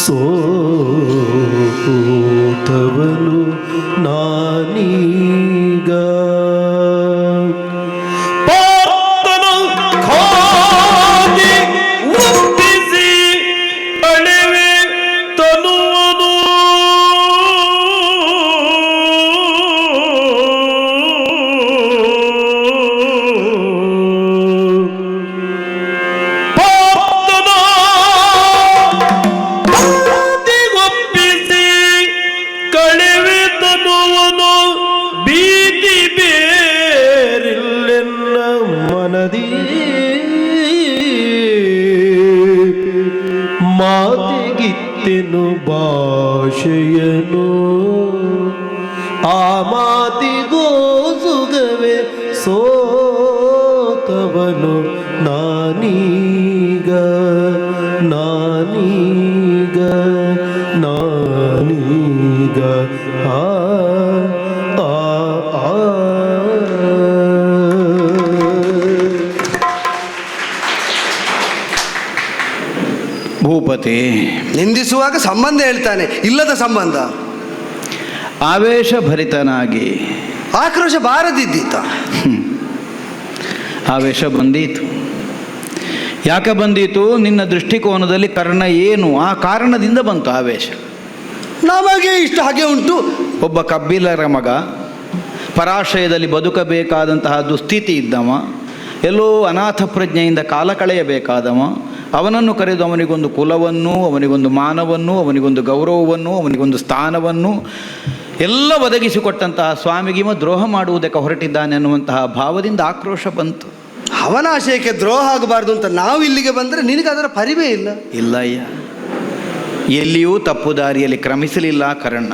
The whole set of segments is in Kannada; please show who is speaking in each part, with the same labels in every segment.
Speaker 1: ಸೋತವನು ನಾನೀಗ. ಪಾರ್ಥನು ಖಾದಿ ಒಪ್ಪಿಸಿ ಅಳಿವೆ ತನುವನು. ಮಾತಿಗಿತ್ತೆನು ಭಾಷೆಯನು, ಆ ಮಾತಿಗೋ ಸುಗವೇ ಸೋತವನು ನಾನೀಗ ನಾನೀಗ ನಾನೀಗ. ಆ ಆ ಆ
Speaker 2: ಭೂಪತಿ
Speaker 3: ನಿಂದಿಸುವಾಗ ಸಂಬಂಧ ಹೇಳ್ತಾನೆ, ಇಲ್ಲದ ಸಂಬಂಧ.
Speaker 2: ಆವೇಶಭರಿತನಾಗಿ
Speaker 3: ಆಕ್ರೋಶ ಬಾರದಿದ್ದೀತ.
Speaker 2: ಆವೇಶ ಬಂದೀತು. ಯಾಕೆ ಬಂದೀತು? ನಿನ್ನ ದೃಷ್ಟಿಕೋನದಲ್ಲಿ ಕರ್ಣ ಏನು, ಆ ಕಾರಣದಿಂದ ಬಂತು ಆವೇಶ.
Speaker 3: ನಮಗೆ ಇಷ್ಟು ಹಾಗೆ ಉಂಟು.
Speaker 2: ಒಬ್ಬ ಕಬ್ಬಿಲರ ಮಗ, ಪರಾಶ್ರಯದಲ್ಲಿ ಬದುಕಬೇಕಾದಂತಹ ದುಸ್ಥಿತಿ ಇದ್ದವ, ಎಲ್ಲೋ ಅನಾಥ ಪ್ರಜ್ಞೆಯಿಂದ ಕಾಲ ಕಳೆಯಬೇಕಾದವ, ಅವನನ್ನು ಕರೆದು ಅವನಿಗೊಂದು ಕುಲವನ್ನು, ಅವನಿಗೊಂದು ಮಾನವನ್ನು, ಅವನಿಗೊಂದು ಗೌರವವನ್ನು, ಅವನಿಗೊಂದು ಸ್ಥಾನವನ್ನು ಎಲ್ಲ ಒದಗಿಸಿಕೊಟ್ಟಂತಹ ಸ್ವಾಮಿಗಿಮ ದ್ರೋಹ ಮಾಡುವುದಕ್ಕೆ ಹೊರಟಿದ್ದಾನೆ ಅನ್ನುವಂತಹ ಭಾವದಿಂದ ಆಕ್ರೋಶ ಬಂತು.
Speaker 3: ಅವನ ಆಶಯಕ್ಕೆ ದ್ರೋಹ ಆಗಬಾರ್ದು ಅಂತ ನಾವು ಇಲ್ಲಿಗೆ ಬಂದರೆ ನಿನಗೆ ಅದರ ಪರಿವೇ ಇಲ್ಲ.
Speaker 2: ಇಲ್ಲ ಅಯ್ಯ, ಎಲ್ಲಿಯೂ ತಪ್ಪು ದಾರಿಯಲ್ಲಿ ಕ್ರಮಿಸಲಿಲ್ಲ ಕರ್ಣ.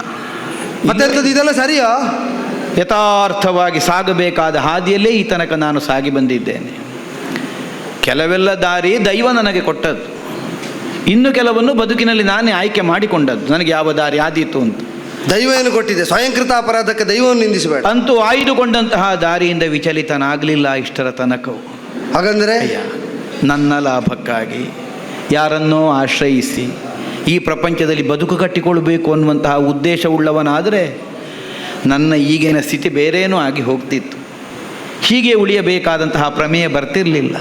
Speaker 3: ಮತ್ತೆ ಇದೆಲ್ಲ ಸರಿಯಾ?
Speaker 2: ಯಥಾರ್ಥವಾಗಿ ಸಾಗಬೇಕಾದ ಹಾದಿಯಲ್ಲೇ ಈ ತನಕ ನಾನು ಸಾಗಿ ಬಂದಿದ್ದೇನೆ. ಕೆಲವೆಲ್ಲ ದಾರಿ ದೈವ ನನಗೆ ಕೊಟ್ಟದ್ದು, ಇನ್ನು ಕೆಲವನ್ನು ಬದುಕಿನಲ್ಲಿ ನಾನೇ ಆಯ್ಕೆ ಮಾಡಿಕೊಂಡದ್ದು. ನನಗೆ ಯಾವ ದಾರಿ ಆದೀತು ಅಂತ
Speaker 3: ದೈವ ಏನು ಕೊಟ್ಟಿದೆ? ಸ್ವಯಂಕೃತ ಅಪರಾಧಕ್ಕೆ ದೈವವನ್ನು ನಿಂದಿಸಬೇಡ.
Speaker 2: ಅಂತೂ ಆಯ್ದುಕೊಂಡಂತಹ ದಾರಿಯಿಂದ ವಿಚಲಿತನಾಗಲಿಲ್ಲ ಇಷ್ಟರ ತನಕವು.
Speaker 3: ಹಾಗಂದರೆ
Speaker 2: ನನ್ನ ಲಾಭಕ್ಕಾಗಿ ಯಾರನ್ನೋ ಆಶ್ರಯಿಸಿ ಈ ಪ್ರಪಂಚದಲ್ಲಿ ಬದುಕು ಕಟ್ಟಿಕೊಳ್ಬೇಕು ಅನ್ನುವಂತಹ ಉದ್ದೇಶವುಳ್ಳವನಾದರೆ ನನ್ನ ಈಗಿನ ಸ್ಥಿತಿ ಬೇರೇನೂ ಆಗಿ ಹೋಗ್ತಿತ್ತು. ಹೀಗೆ ಉಳಿಯಬೇಕಾದಂತಹ ಪ್ರಮೇಯ ಬರ್ತಿರಲಿಲ್ಲ.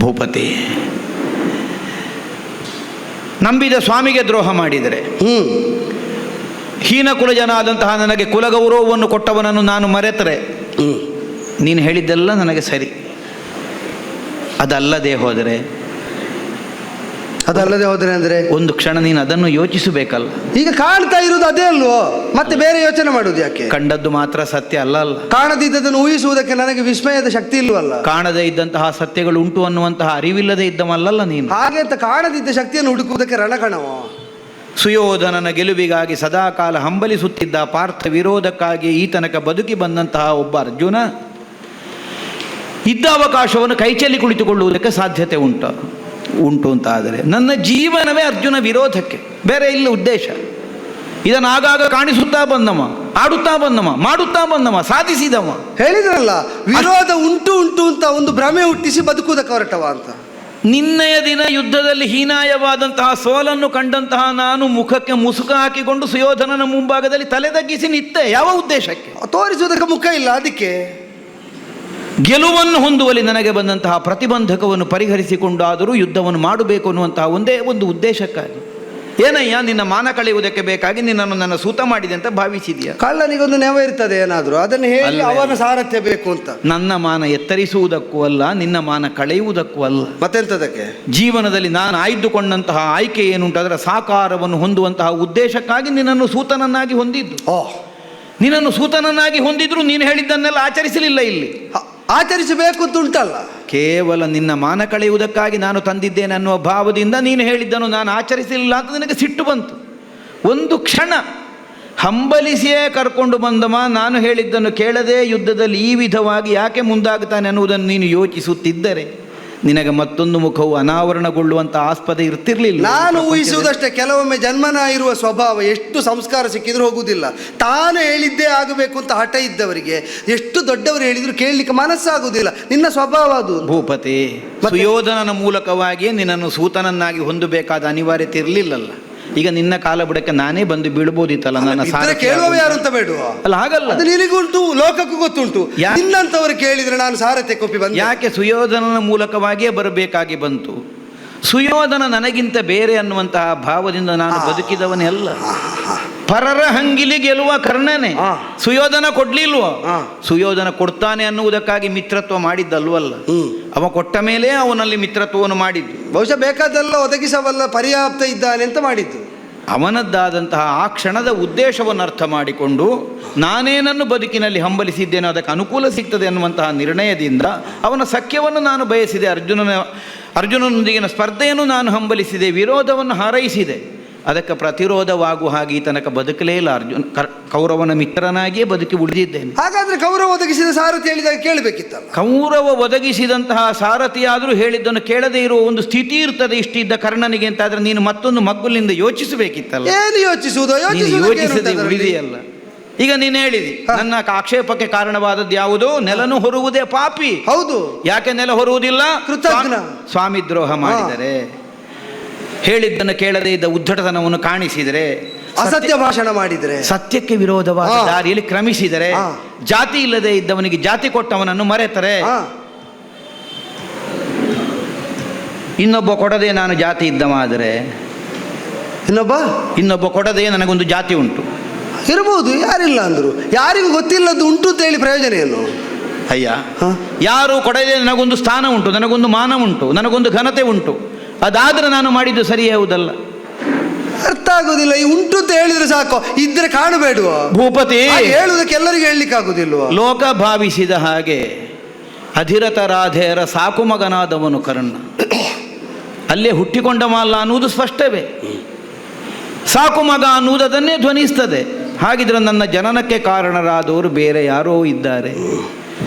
Speaker 2: ಭೂಪತಿ, ನಂಬಿದ ಸ್ವಾಮಿಗೆ ದ್ರೋಹ ಮಾಡಿದರೆ, ಹೀನ ಕುಲಜನಾದಂತಹ ನನಗೆ ಕುಲಗೌರವವನ್ನು ಕೊಟ್ಟವನನ್ನು ನಾನು ಮರೆತರೆ, ನೀನು ಹೇಳಿದ್ದೆಲ್ಲ ನನಗೆ ಸರಿ. ಅದಲ್ಲದೆ ಹೋದರೆ
Speaker 3: ಅಂದರೆ
Speaker 2: ಒಂದು ಕ್ಷಣ ನೀನು ಅದನ್ನು ಯೋಚಿಸಬೇಕಲ್ಲ.
Speaker 3: ಈಗ ಕಾಣ್ತಾ ಇರುವುದು ಅದೇ ಅಲ್ವೋ, ಮತ್ತೆ ಬೇರೆ ಯೋಚನೆ ಮಾಡುವುದು ಯಾಕೆ?
Speaker 2: ಕಂಡದ್ದು ಮಾತ್ರ ಸತ್ಯ ಅಲ್ಲ.
Speaker 3: ಕಾಣದಿದ್ದದನ್ನು ಊಹಿಸುವುದಕ್ಕೆ ನನಗೆ ವಿಸ್ಮಯದ ಶಕ್ತಿ ಇಲ್ವಲ್ಲ.
Speaker 2: ಕಾಣದೇ ಇದ್ದಂತಹ ಸತ್ಯಗಳು ಉಂಟು ಅನ್ನುವಂತಹ ಅರಿವಿಲ್ಲದೆ ಇದ್ದವಲ್ಲ ನೀನು.
Speaker 3: ಹಾಗೆ ಅಂತ ಕಾಣದಿದ್ದ ಶಕ್ತಿಯನ್ನು ಹುಡುಕುವುದಕ್ಕೆ ರಣಕಣವೋ?
Speaker 2: ಸುಯೋಧನನ ಗೆಲುವಿಗಾಗಿ ಸದಾಕಾಲ ಹಂಬಲಿಸುತ್ತಿದ್ದ ಪಾರ್ಥ ವಿರೋಧಕ್ಕಾಗಿ ಈ ತನಕ ಬದುಕಿ ಬಂದಂತಹ ಒಬ್ಬ ಅರ್ಜುನ ಇದ್ದ ಅವಕಾಶವನ್ನು ಕೈಚೆಲ್ಲಿ ಕುಳಿತುಕೊಳ್ಳುವುದಕ್ಕೆ ಸಾಧ್ಯತೆ ಉಂಟು ಅಂತ ಆದರೆ ನನ್ನ ಜೀವನವೇ ಅರ್ಜುನ ವಿರೋಧಕ್ಕೆ, ಬೇರೆ ಇಲ್ಲ ಉದ್ದೇಶ. ಇದನ್ನು ಆಗಾಗ ಕಾಣಿಸುತ್ತಾ ಬಂದವ, ಆಡುತ್ತಾ ಬಂದವ, ಮಾಡುತ್ತಾ ಬಂದವ, ಸಾಧಿಸಿದವ.
Speaker 3: ಹೇಳಿದ್ರಲ್ಲ, ವಿರೋಧ ಉಂಟು ಅಂತ ಒಂದು ಭ್ರಮೆ ಹುಟ್ಟಿಸಿ ಬದುಕುವುದಕ್ಕೆ ಹೊರಟವ ಅಂತ.
Speaker 2: ನಿನ್ನೆಯ ದಿನ ಯುದ್ಧದಲ್ಲಿ ಹೀನಾಯವಾದಂತಹ ಸೋಲನ್ನು ಕಂಡಂತಹ ನಾನು ಮುಖಕ್ಕೆ ಮುಸುಕ ಹಾಕಿಕೊಂಡು ಸುಯೋಧನನ ಮುಂಭಾಗದಲ್ಲಿ ತಲೆ ತಗ್ಗಿಸಿ ನಿತ್ತೆ. ಯಾವ ಉದ್ದೇಶಕ್ಕೆ?
Speaker 3: ತೋರಿಸುವುದಕ್ಕೆ ಮುಖ ಇಲ್ಲ, ಅದಕ್ಕೆ.
Speaker 2: ಗೆಲುವನ್ನು ಹೊಂದುವಲ್ಲಿ ನನಗೆ ಬಂದಂತಹ ಪ್ರತಿಬಂಧಕವನ್ನು ಪರಿಹರಿಸಿಕೊಂಡಾದರೂ ಯುದ್ಧವನ್ನು ಮಾಡಬೇಕು ಅನ್ನುವಂತಹ ಒಂದೇ ಒಂದು ಉದ್ದೇಶಕ್ಕಾಗಿ. ಏನಯ್ಯ, ನಿನ್ನ ಮಾನ ಕಳೆಯುವುದಕ್ಕೆ ಬೇಕಾಗಿ ನಿನ್ನನ್ನು ನನ್ನ ಸೂತ ಮಾಡಿದೆ ಅಂತ ಭಾವಿಸಿದೆಯಾ?
Speaker 3: ಕಳ್ಳನಿಗೊಂದು ನೆವ ಇರ್ತದೆ ಏನಾದರೂ, ಅದನ್ನು ಹೇಳಿ ಅವನ ಸಾರಥ್ಯ ಬೇಕು ಅಂತ.
Speaker 2: ನನ್ನ ಮಾನ ಎತ್ತರಿಸುವುದಕ್ಕೂ ಅಲ್ಲ, ನಿನ್ನ ಮಾನ ಕಳೆಯುವುದಕ್ಕೂ ಅಲ್ಲ.
Speaker 3: ಮತ್ತೆಂತದಕ್ಕೆ?
Speaker 2: ಜೀವನದಲ್ಲಿ ನಾನು ಆಯ್ದುಕೊಂಡಂತಹ ಆಯ್ಕೆ ಏನುಂಟು ಅದರ ಸಾಕಾರವನ್ನು ಹೊಂದುವಂತಹ ಉದ್ದೇಶಕ್ಕಾಗಿ ನಿನ್ನನ್ನು ಸೂತನನ್ನಾಗಿ ಹೊಂದಿದ್ದು. ನಿನ್ನನ್ನು ಸೂತನನ್ನಾಗಿ ಹೊಂದಿದ್ರು ನೀನು ಹೇಳಿದ್ದನ್ನೆಲ್ಲ ಆಚರಿಸಲಿಲ್ಲ. ಇಲ್ಲಿ
Speaker 3: ಆಚರಿಸಬೇಕು ಅಂತ ಉಂಟಲ್ಲ.
Speaker 2: ಕೇವಲ ನಿನ್ನ ಮಾನ ಕಳೆಯುವುದಕ್ಕಾಗಿ ನಾನು ತಂದಿದ್ದೇನೆ ಅನ್ನುವ ಭಾವದಿಂದ ನೀನು ಹೇಳಿದ್ದನ್ನು ನಾನು ಆಚರಿಸಲಿಲ್ಲ ಅಂತ ನಿನಗೆ ಸಿಟ್ಟು ಬಂತು. ಒಂದು ಕ್ಷಣ ಹಂಬಲಿಸಿಯೇ ಕರ್ಕೊಂಡು ಬಂದವ ನಾನು ಹೇಳಿದ್ದನ್ನು ಕೇಳದೆ ಯುದ್ಧದಲ್ಲಿ ಈ ವಿಧವಾಗಿ ಯಾಕೆ ಮುಂದಾಗುತ್ತಾನೆ ಅನ್ನುವುದನ್ನು ನೀನು ಯೋಚಿಸುತ್ತಿದ್ದರೆ ನಿನಗೆ ಮತ್ತೊಂದು ಮುಖವು ಅನಾವರಣಗೊಳ್ಳುವಂಥ ಆಸ್ಪದ ಇರ್ತಿರ್ಲಿಲ್ಲ.
Speaker 3: ನಾನು ಊಹಿಸುವುದಷ್ಟೇ. ಕೆಲವೊಮ್ಮೆ ಜನ್ಮನ ಇರುವ ಸ್ವಭಾವ, ಎಷ್ಟು ಸಂಸ್ಕಾರ ಸಿಕ್ಕಿದ್ರೂ ಹೋಗುವುದಿಲ್ಲ. ತಾನು ಹೇಳಿದ್ದೇ ಆಗಬೇಕು ಅಂತ ಹಠ ಇದ್ದವರಿಗೆ ಎಷ್ಟು ದೊಡ್ಡವರು ಹೇಳಿದ್ರು ಕೇಳಲಿಕ್ಕೆ ಮನಸ್ಸಾಗುವುದಿಲ್ಲ. ನಿನ್ನ ಸ್ವಭಾವ ಅದು.
Speaker 2: ಭೂಪತಿ, ಸುಯೋಧನನ ಮೂಲಕವಾಗಿಯೇ ನಿನ್ನನ್ನು ಸೂತನನ್ನಾಗಿ ಹೊಂದಬೇಕಾದ ಅನಿವಾರ್ಯತೆ ಇರಲಿಲ್ಲಲ್ಲ. ಈಗ ನಿನ್ನ ಕಾಲ ಬುಡಕ್ಕೆ ನಾನೇ ಬಂದು ಬೀಳ್ಬೋದಿತ್ತಲ್ಲ ನನ್ನ
Speaker 3: ಇದ್ರೆ ಕೇಳುವ ಯಾರು ಅಂತ ಬೇಡುವ
Speaker 2: ಅಲ್ಲ, ಹಾಗಲ್ಲ.
Speaker 3: ಅದು ನಿನಗುಂಟು, ಲೋಕಕ್ಕೂ ಗೊತ್ತುಂಟು. ನಿನ್ನಂತವರು ಕೇಳಿದ್ರೆ ನಾನು ಸಾರಥ್ಯ ಕೊಪ್ಪಿ ಬಂದೆ.
Speaker 2: ಯಾಕೆ ಸುಯೋಧನನ ಮೂಲಕವಾಗಿಯೇ ಬರಬೇಕಾಗಿ ಬಂತು? ಸುಯೋಧನ ನನಗಿಂತ ಬೇರೆ ಅನ್ನುವಂತಹ ಭಾವದಿಂದ ನಾನು ಬದುಕಿದವನೇ ಅಲ್ಲ. ಪರರ ಹಂಗಿಲಿ ಗೆಲ್ಲುವ ಕರ್ಣನೇ. ಸುಯೋಧನ ಕೊಡ್ಲಿಲ್ವ? ಸುಯೋಧನ ಕೊಡ್ತಾನೆ ಅನ್ನುವುದಕ್ಕಾಗಿ ಮಿತ್ರತ್ವ ಮಾಡಿದ್ದಲ್ವಲ್ಲ. ಅವ ಕೊಟ್ಟ ಮೇಲೆ ಅವನಲ್ಲಿ ಮಿತ್ರತ್ವವನ್ನು ಮಾಡಿದ್ದು.
Speaker 3: ಬಹುಶಃ ಬೇಕಾದೆಲ್ಲ ಒದಗಿಸಬಲ್ಲ ಪರ್ಯಾಪ್ತ ಇದ್ದಾನೆ ಅಂತ ಮಾಡಿದ್ದು.
Speaker 2: ಅವನದ್ದಾದಂತಹ ಆ ಕ್ಷಣದ ಉದ್ದೇಶವನ್ನು ಅರ್ಥ ಮಾಡಿಕೊಂಡು ನಾನೇನನ್ನು ಬದುಕಿನಲ್ಲಿ ಹಂಬಲಿಸಿದ್ದೇನೋ ಅದಕ್ಕೆ ಅನುಕೂಲ ಸಿಗ್ತದೆ ಅನ್ನುವಂತಹ ನಿರ್ಣಯದಿಂದ ಅವನ ಸಖ್ಯವನ್ನು ನಾನು ಬಯಸಿದೆ. ಅರ್ಜುನನೊಂದಿಗಿನ ಸ್ಪರ್ಧೆಯನ್ನು ನಾನು ಹಂಬಲಿಸಿದೆ, ವಿರೋಧವನ್ನು ಹಾರೈಸಿದೆ. ಅದಕ್ಕೆ ಪ್ರತಿರೋಧವಾಗುವ ಹಾಗೆ ಈ ತನಕ ಬದುಕಲೇ ಇಲ್ಲ. ಕೌರವನ ಮಿತ್ರನಾಗಿಯೇ ಬದುಕಿ ಉಳಿದಿದ್ದೇನೆ.
Speaker 3: ಹಾಗಾದ್ರೆ ಕೌರವ ಒದಗಿಸಿದ ಸಾರಥಿ ಹೇಳಿದಾಗ ಕೇಳಬೇಕಿತ್ತಲ್ಲ.
Speaker 2: ಕೌರವ ಒದಗಿಸಿದಂತಹ ಸಾರಥಿಯಾದರೂ ಹೇಳಿದ್ದನ್ನು ಕೇಳದೇ ಇರುವ ಒಂದು ಸ್ಥಿತಿ ಇರ್ತದೆ ಇಷ್ಟಿದ್ದ ಕರ್ಣನಿಗೆ ಅಂತ ಆದ್ರೆ ನೀನು ಮತ್ತೊಂದು ಮಗ್ಗುಲಿಂದ ಯೋಚಿಸಬೇಕಿತ್ತಲ್ಲ.
Speaker 3: ಏನು ಯೋಚಿಸುವುದು?
Speaker 2: ಯೋಚಿಸದೆ ಉಳಿದೆಯಲ್ಲ. ಈಗ ನೀನು ಹೇಳಿದಿ ನನ್ನ ಆಕ್ಷೇಪಕ್ಕೆ ಕಾರಣವಾದದ್ದು ಯಾವುದು? ನೆಲನು ಹೊರುವುದೇ ಪಾಪಿ.
Speaker 3: ಹೌದು.
Speaker 2: ಯಾಕೆ ನೆಲ ಹೊರುವುದಿಲ್ಲ?
Speaker 3: ಕೃತಜ್ಞ.
Speaker 2: ಸ್ವಾಮಿ ದ್ರೋಹ ಮಾಡಿದರೆ, ಹೇಳಿದ್ದನ್ನು ಕೇಳದೇ ಇದ್ದ ಉದ್ದಟತನವನ್ನು ಕಾಣಿಸಿದರೆ,
Speaker 3: ಅಸತ್ಯ ಭಾಷಣ ಮಾಡಿದರೆ,
Speaker 2: ಸತ್ಯಕ್ಕೆ ವಿರೋಧವಾದ ದಾರಿಯಲ್ಲಿ ಕ್ರಮಿಸಿದರೆ, ಜಾತಿ ಇಲ್ಲದೆ ಇದ್ದವನಿಗೆ ಜಾತಿ ಕೊಟ್ಟವನನ್ನು ಮರೆತರೆ, ಇನ್ನೊಬ್ಬ ಕೊಡದೆ ನಾನು ಜಾತಿ ಇದ್ದವ ಆದರೆ, ಇನ್ನೊಬ್ಬ ಕೊಡದೆ ನನಗೊಂದು ಜಾತಿ ಉಂಟು
Speaker 3: ಇರಬಹುದು. ಯಾರಿಲ್ಲ ಅಂದ್ರು, ಯಾರಿಗೂ ಗೊತ್ತಿಲ್ಲದ್ದು ಉಂಟು ಅಂತ ಹೇಳಿ ಪ್ರಯೋಜನ ಏನು?
Speaker 2: ಅಯ್ಯ, ಯಾರು ಕೊಡದೆ ನನಗೊಂದು ಸ್ಥಾನ ಉಂಟು, ನನಗೊಂದು ಮಾನ ಉಂಟು, ನನಗೊಂದು ಘನತೆ ಉಂಟು, ಅದಾದ್ರೆ ನಾನು ಮಾಡಿದ್ದು ಸರಿ ಯಾವುದಲ್ಲ?
Speaker 3: ಅರ್ಥ ಆಗುದಿಲ್ಲ. ಈ ಉಂಟು ಅಂತ ಹೇಳಿದ್ರೆ ಸಾಕು, ಇದ್ರೆ ಕಾಣಬೇಡುವ
Speaker 2: ಭೂಪತಿ.
Speaker 3: ಹೇಳುವುದಕ್ಕೆ ಎಲ್ಲರಿಗೂ ಹೇಳಲಿಕ್ಕೆ ಆಗುದಿಲ್ವ?
Speaker 2: ಲೋಕ ಭಾವಿಸಿದ ಹಾಗೆ ಅಧಿರಥ ರಾಧೆಯರ ಸಾಕು ಮಗನಾದವನು ಕರ್ಣ ಅಲ್ಲೇ ಹುಟ್ಟಿಕೊಂಡವಲ್ಲ ಅನ್ನುವುದು ಸ್ಪಷ್ಟವೇ. ಸಾಕು ಮಗ ಅನ್ನುವುದನ್ನೇ ಧ್ವನಿಸ್ತದೆ. ಹಾಗಿದ್ರೆ ನನ್ನ ಜನನಕ್ಕೆ ಕಾರಣರಾದವರು ಬೇರೆ ಯಾರೋ ಇದ್ದಾರೆ.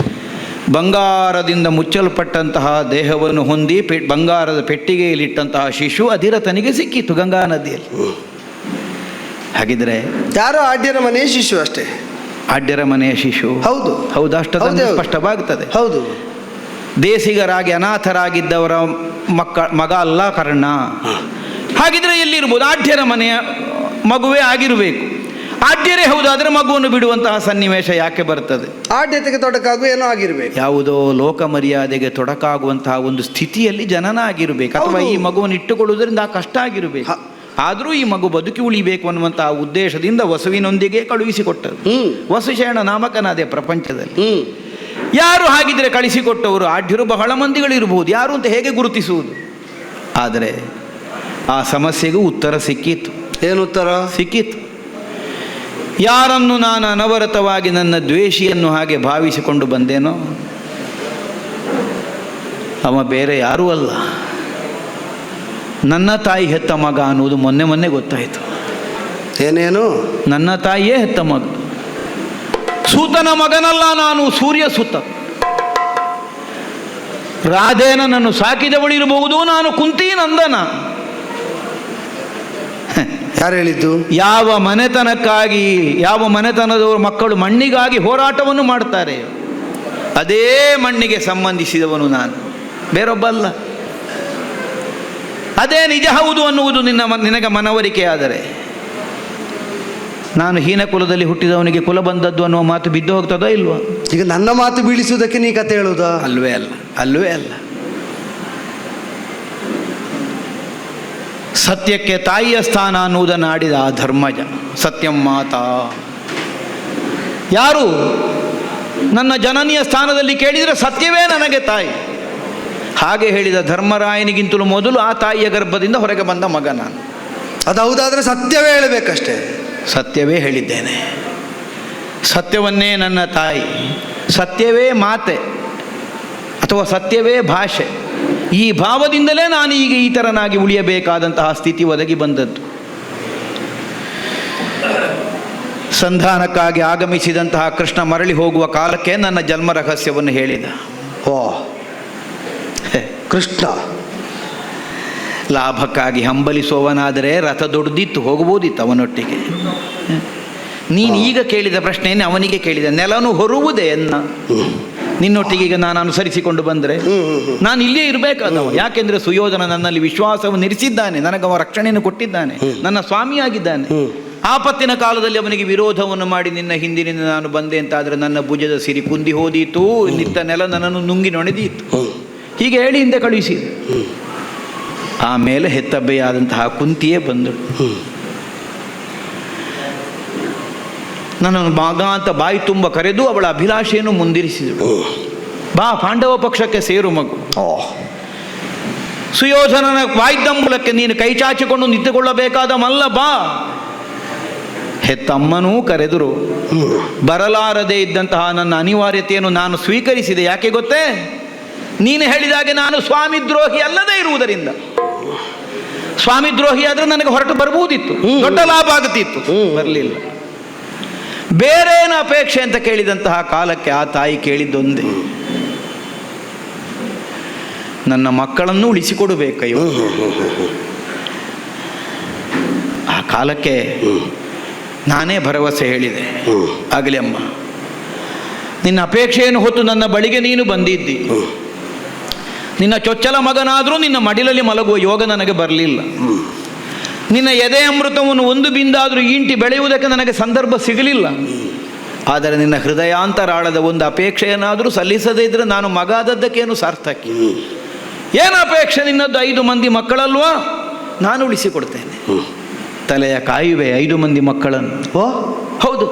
Speaker 2: ಬಂಗಾರದಿಂದ ಮುಚ್ಚಲ್ಪಟ್ಟಂತಹ ದೇಹವನ್ನು ಹೊಂದಿ ಬಂಗಾರದ ಪೆಟ್ಟಿಗೆಯಲ್ಲಿಟ್ಟಂತಹ ಶಿಶು ಅಧಿರಥನಿಗೆ ಸಿಕ್ಕಿತು ಗಂಗಾ ನದಿಯಲ್ಲಿ. ಹಾಗಿದ್ರೆ
Speaker 3: ಯಾರೋ ಆಡ್ಯರ ಮನೆಯ ಶಿಶು ಅಷ್ಟೇ.
Speaker 2: ಆಡ್ಯರ ಮನೆಯ ಶಿಶು.
Speaker 3: ಹೌದು
Speaker 2: ಹೌದು, ಅಷ್ಟೊಂದು ಸ್ಪಷ್ಟವಾಗ್ತದೆ.
Speaker 3: ಹೌದು.
Speaker 2: ದೇಸಿಗರಾಗಿ ಅನಾಥರಾಗಿದ್ದವರ ಮಗ ಅಲ್ಲ ಕರ್ಣ. ಹಾಗಿದ್ರೆ ಎಲ್ಲಿರ್ಬೋದು? ಆಡ್ಯರ ಮನೆಯ ಮಗುವೇ ಆಗಿರಬೇಕು. ಆಡ್ಯರೇ ಹೌದಾದ್ರೆ ಮಗುವನ್ನು ಬಿಡುವಂತಹ ಸನ್ನಿವೇಶ ಯಾಕೆ ಬರ್ತದೆ?
Speaker 3: ಆಡ್ಯತೆಗೆ ತೊಡಕಾಗುವ ಏನೋ ಆಗಿರ್ಬೇಕು.
Speaker 2: ಯಾವುದೋ ಲೋಕ ಮರ್ಯಾದೆಗೆ ತೊಡಕಾಗುವಂತಹ ಒಂದು ಸ್ಥಿತಿಯಲ್ಲಿ ಜನನ ಆಗಿರಬೇಕು, ಅಥವಾ ಈ ಮಗುವನ್ನು ಇಟ್ಟುಕೊಳ್ಳುವುದರಿಂದ ಆ ಕಷ್ಟ ಆಗಿರಬೇಕು. ಆದರೂ ಈ ಮಗು ಬದುಕಿ ಉಳಿಬೇಕು ಅನ್ನುವಂತಹ ಉದ್ದೇಶದಿಂದ ವಸುವಿನೊಂದಿಗೆ ಕಳುಹಿಸಿಕೊಟ್ಟರು. ವಸುಶೇಣ ನಾಮಕನಾದೆ ಪ್ರಪಂಚದಲ್ಲಿ. ಯಾರು ಹಾಗಿದ್ರೆ ಕಳಿಸಿಕೊಟ್ಟವರು? ಆಡ್ಯರು ಬಹಳ ಮಂದಿಗಳಿರಬಹುದು, ಯಾರು ಅಂತ ಹೇಗೆ ಗುರುತಿಸುವುದು? ಆದರೆ ಆ ಸಮಸ್ಯೆಗೂ ಉತ್ತರ ಸಿಕ್ಕಿತು.
Speaker 3: ಏನು ಉತ್ತರ
Speaker 2: ಸಿಕ್ಕಿತು? ಯಾರನ್ನು ನಾನು ಅನವರತವಾಗಿ ನನ್ನ ದ್ವೇಷಿಯನ್ನು ಹಾಗೆ ಭಾವಿಸಿಕೊಂಡು ಬಂದೇನೋ ಅವ ಬೇರೆ ಯಾರೂ ಅಲ್ಲ, ನನ್ನ ತಾಯಿ ಹೆತ್ತ ಮಗ ಅನ್ನುವುದು ಮೊನ್ನೆ ಗೊತ್ತಾಯಿತು.
Speaker 3: ಏನೇನು? ನನ್ನ
Speaker 2: ತಾಯಿಯೇ ಹೆತ್ತ ಮಗ. ಸೂತನ ಮಗನಲ್ಲ ನಾನು, ಸೂರ್ಯ ಸುತ. ರಾಧೇನನ್ನು ಸಾಕಿದವಳಿರಬಹುದು, ನಾನು ಕುಂತಿ ನಂದನ.
Speaker 3: ಯಾರು ಹೇಳಿದ್ದು? ಯಾವ
Speaker 2: ಮನೆತನದವರು ಮಕ್ಕಳು ಮಣ್ಣಿಗಾಗಿ ಹೋರಾಟವನ್ನು ಮಾಡ್ತಾರೆ, ಅದೇ ಮಣ್ಣಿಗೆ ಸಂಬಂಧಿಸಿದವನು ನಾನು, ಬೇರೊಬ್ಬ ಅಲ್ಲ. ಅದೇ ನಿಜ ಹೌದು ಅನ್ನುವುದು ನಿನಗೆ ಮನವರಿಕೆ ಆದರೆ, ನಾನು ಹೀನ ಕುಲದಲ್ಲಿ ಹುಟ್ಟಿದವನಿಗೆ ಕುಲ ಬಂದದ್ದು ಅನ್ನುವ ಮಾತು ಬಿದ್ದು ಹೋಗ್ತದೋ ಇಲ್ವಾ?
Speaker 3: ಈಗ ನನ್ನ ಮಾತು ಬೀಳಿಸುವುದಕ್ಕೆ ನೀ ಕತೆ ಹೇಳುವುದಾ?
Speaker 2: ಅಲ್ವೇ ಅಲ್ಲ. ಸತ್ಯಕ್ಕೆ ತಾಯಿಯ ಸ್ಥಾನ ಅನ್ನುವುದನ್ನು ಆಡಿದ ಆ ಧರ್ಮಜ. ಸತ್ಯಂ ಮಾತಾ. ಯಾರು ನನ್ನ ಜನನಿಯ ಸ್ಥಾನದಲ್ಲಿ ಕೇಳಿದರೆ ಸತ್ಯವೇ ನನಗೆ ತಾಯಿ. ಹಾಗೆ ಹೇಳಿದ ಧರ್ಮರಾಯನಿಗಿಂತಲೂ ಮೊದಲು ಆ ತಾಯಿಯ ಗರ್ಭದಿಂದ ಹೊರಗೆ ಬಂದ ಮಗ ನಾನು.
Speaker 3: ಅದು ಹೌದಾದರೆ ಸತ್ಯವೇ ಹೇಳಬೇಕಷ್ಟೇ.
Speaker 2: ಸತ್ಯವೇ ಹೇಳಿದ್ದೇನೆ. ಸತ್ಯವನ್ನೇ ನನ್ನ ತಾಯಿ, ಸತ್ಯವೇ ಮಾತೆ ಅಥವಾ ಸತ್ಯವೇ ಭಾಷೆ, ಈ ಭಾವದಿಂದಲೇ ನಾನು ಈಗ ಈ ಥರನಾಗಿ ಉಳಿಯಬೇಕಾದಂತಹ ಸ್ಥಿತಿ ಒದಗಿ ಬಂದದ್ದು. ಸಂಧಾನಕ್ಕಾಗಿ ಆಗಮಿಸಿದಂತಹ ಕೃಷ್ಣ ಮರಳಿ ಹೋಗುವ ಕಾಲಕ್ಕೆ ನನ್ನ ಜನ್ಮ ರಹಸ್ಯವನ್ನು ಹೇಳಿದ.
Speaker 3: ಓ ಕೃಷ್ಣ
Speaker 2: ಲಾಭಕ್ಕಾಗಿ ಹಂಬಲಿಸುವವನಾದರೆ ರಥ ದೊಡ್ದಿತ್ತು, ಹೋಗಬಹುದಿತ್ತು ಅವನೊಟ್ಟಿಗೆ. ನೀನು ಈಗ ಕೇಳಿದ ಪ್ರಶ್ನೆಯನ್ನೇ ಅವನಿಗೆ ಕೇಳಿದ. ನೆಲನು ಹೊರುವುದೇ ಎನ್ನ, ನಿನ್ನೊಟ್ಟಿಗೆ ಈಗ ನಾನು ಅನುಸರಿಸಿಕೊಂಡು ಬಂದರೆ ನಾನು ಇಲ್ಲೇ ಇರಬೇಕಾದವ. ಯಾಕೆಂದ್ರೆ ಸುಯೋಧನ ನನ್ನಲ್ಲಿ ವಿಶ್ವಾಸವನ್ನು ಇರಿಸಿದ್ದಾನೆ, ನನಗವ ರಕ್ಷಣೆಯನ್ನು ಕೊಟ್ಟಿದ್ದಾನೆ, ನನ್ನ ಸ್ವಾಮಿಯಾಗಿದ್ದಾನೆ. ಆಪತ್ತಿನ ಕಾಲದಲ್ಲಿ ಅವನಿಗೆ ವಿರೋಧವನ್ನು ಮಾಡಿ ನಿನ್ನ ಹಿಂದಿನಿಂದ ನಾನು ಬಂದೆ ಅಂತಾದರೆ ನನ್ನ ಭುಜದ ಸಿರಿ ಕುಂದಿ ಹೋದೀತು, ನಿತ್ತ ನೆಲ ನನ್ನನ್ನು ನುಂಗಿ ನೊಣೆದೀತು. ಹೀಗೆ ಹೇಳಿ ಹಿಂದೆ ಕಳುಹಿಸಿ. ಆಮೇಲೆ ಹೆತ್ತಬ್ಬೆಯಾದಂತಹ ಕುಂತಿಯೇ ಬಂದಳು. ನನ್ನನ್ನು ಮಗ ಅಂತ ಬಾಯಿ ತುಂಬ ಕರೆದು ಅವಳ ಅಭಿಲಾಷೆಯನ್ನು ಮುಂದಿರಿಸಿದಳು. ಬಾ, ಪಾಂಡವ ಪಕ್ಷಕ್ಕೆ ಸೇರು ಮಗು. ಸುಯೋಧನನ ವಾಯ್ದಂಬುಲಕ್ಕೆ ನೀನು ಕೈ ಚಾಚಿಕೊಂಡು ನಿಂತುಕೊಳ್ಳಬೇಕಾದ ಮಲ್ಲ, ಬಾ. ಹೆತ್ತಮ್ಮನೂ ಕರೆದರು. ಬರಲಾರದೆ ಇದ್ದಂತಹ ನನ್ನ ಅನಿವಾರ್ಯತೆಯನ್ನು ನಾನು ಸ್ವೀಕರಿಸಿದೆ. ಯಾಕೆ ಗೊತ್ತೇ? ನೀನು ಹೇಳಿದಾಗೆ ನಾನು ಸ್ವಾಮಿ ದ್ರೋಹಿ ಅಲ್ಲದೇ ಇರುವುದರಿಂದ. ಸ್ವಾಮಿ ದ್ರೋಹಿ ಆದ್ರೆ ನನಗೆ ಹೊರಟು ಬರಬಹುದಿತ್ತು, ದೊಡ್ಡ ಲಾಭ ಆಗುತ್ತಿತ್ತು, ಬರಲಿಲ್ಲ. ಬೇರೇನು ಅಪೇಕ್ಷೆ ಅಂತ ಕೇಳಿದಂತಹ ಕಾಲಕ್ಕೆ ಆ ತಾಯಿ ಕೇಳಿದ್ದೊಂದೇ, ನನ್ನ ಮಕ್ಕಳನ್ನು ಉಳಿಸಿಕೊಡಬೇಕಯ್ಯೋ. ಆ ಕಾಲಕ್ಕೆ ನಾನೇ ಭರವಸೆ ಹೇಳಿದೆ, ಆಗಲಿ ಅಮ್ಮ, ನಿನ್ನ ಅಪೇಕ್ಷೆಯನ್ನು ಹೊತ್ತು ನನ್ನ ಬಳಿಗೆ ನೀನು ಬಂದಿದ್ದಿ. ನಿನ್ನ ಚೊಚ್ಚಲ ಮಗನಾದರೂ ನಿನ್ನ ಮಡಿಲಲ್ಲಿ ಮಲಗುವ ಯೋಗ ನನಗೆ ಬರಲಿಲ್ಲ. ನಿನ್ನ ಎದೆ ಅಮೃತವನ್ನು ಒಂದು ಬಿಂದಾದರೂ ಈಂಟಿ ಬೆಳೆಯುವುದಕ್ಕೆ ನನಗೆ ಸಂದರ್ಭ ಸಿಗಲಿಲ್ಲ. ಆದರೆ ನಿನ್ನ ಹೃದಯಾಂತರಾಳದ ಒಂದು ಅಪೇಕ್ಷೆಯನ್ನಾದರೂ ಸಲ್ಲಿಸದೇ ಇದ್ರೆ ನಾನು ಮಗ ಆದದ್ದಕ್ಕೇನು ಸಾರ್ಥಕ್ಕೆ? ಏನು ಅಪೇಕ್ಷೆ ನಿನ್ನದ್ದು? 5 ಮಂದಿ ಮಕ್ಕಳಲ್ವಾ? ನಾನು ಉಳಿಸಿಕೊಡ್ತೇನೆ. ತಲೆಯ ಕಾಯುವೆ 5 ಮಂದಿ ಮಕ್ಕಳನ್ನು. ಹೌದು,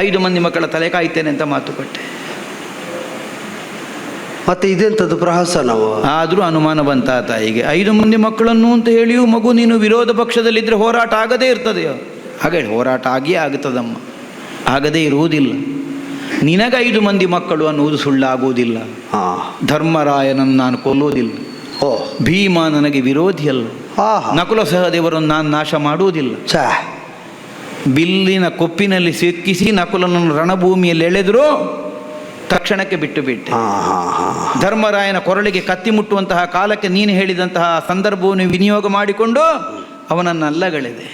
Speaker 2: 5 ಮಂದಿ ಮಕ್ಕಳ ತಲೆ ಕಾಯ್ತೇನೆ ಅಂತ ಮಾತು ಕೊಟ್ಟೆ.
Speaker 3: ಮತ್ತೆ ಇದೆಂಥದ್ದು ಪ್ರಹಸ? ನಾವು
Speaker 2: ಆದರೂ ಅನುಮಾನ ಬಂತ ತಾಯಿಗೆ. 5 ಮಂದಿ ಮಕ್ಕಳನ್ನು ಅಂತ ಹೇಳಿಯೂ ಮಗು ನೀನು ವಿರೋಧ ಪಕ್ಷದಲ್ಲಿದ್ದರೆ ಹೋರಾಟ ಆಗದೇ ಇರ್ತದೆಯೋ? ಹಾಗೆ ಹೋರಾಟ ಆಗಿಯೇ ಆಗುತ್ತದಮ್ಮ, ಆಗದೇ ಇರುವುದಿಲ್ಲ. ನಿನಗೆ 5 ಮಂದಿ ಮಕ್ಕಳು ಅನ್ನುವುದು ಸುಳ್ಳಾಗುವುದಿಲ್ಲ. ಧರ್ಮರಾಯನನ್ನು ನಾನು ಕೊಲ್ಲುವುದಿಲ್ಲ. ಭೀಮ ನನಗೆ ವಿರೋಧಿಯಲ್ಲ. ನಕುಲ ಸಹದೇವರನ್ನು ನಾನು ನಾಶ ಮಾಡುವುದಿಲ್ಲ. ಬಿಲ್ಲಿನ ಕೊಪ್ಪಿನಲ್ಲಿ ಸಿಕ್ಕಿಸಿ ನಕುಲನನ್ನು ರಣಭೂಮಿಯಲ್ಲಿ ಎಳೆದರೂ ತಕ್ಷಣಕ್ಕೆ ಬಿಟ್ಟು ಬಿಟ್ಟೆ. ಧರ್ಮರಾಯನ ಕೊರಳಿಗೆ ಕತ್ತಿ ಮುಟ್ಟುವಂತಹ ಕಾಲಕ್ಕೆ ನೀನು ಹೇಳಿದಂತಹ ಸಂದರ್ಭವನ್ನು ವಿನಿಯೋಗ ಮಾಡಿಕೊಂಡು ಅವನನ್ನು ಅಲ್ಲಗಳೆದೆ.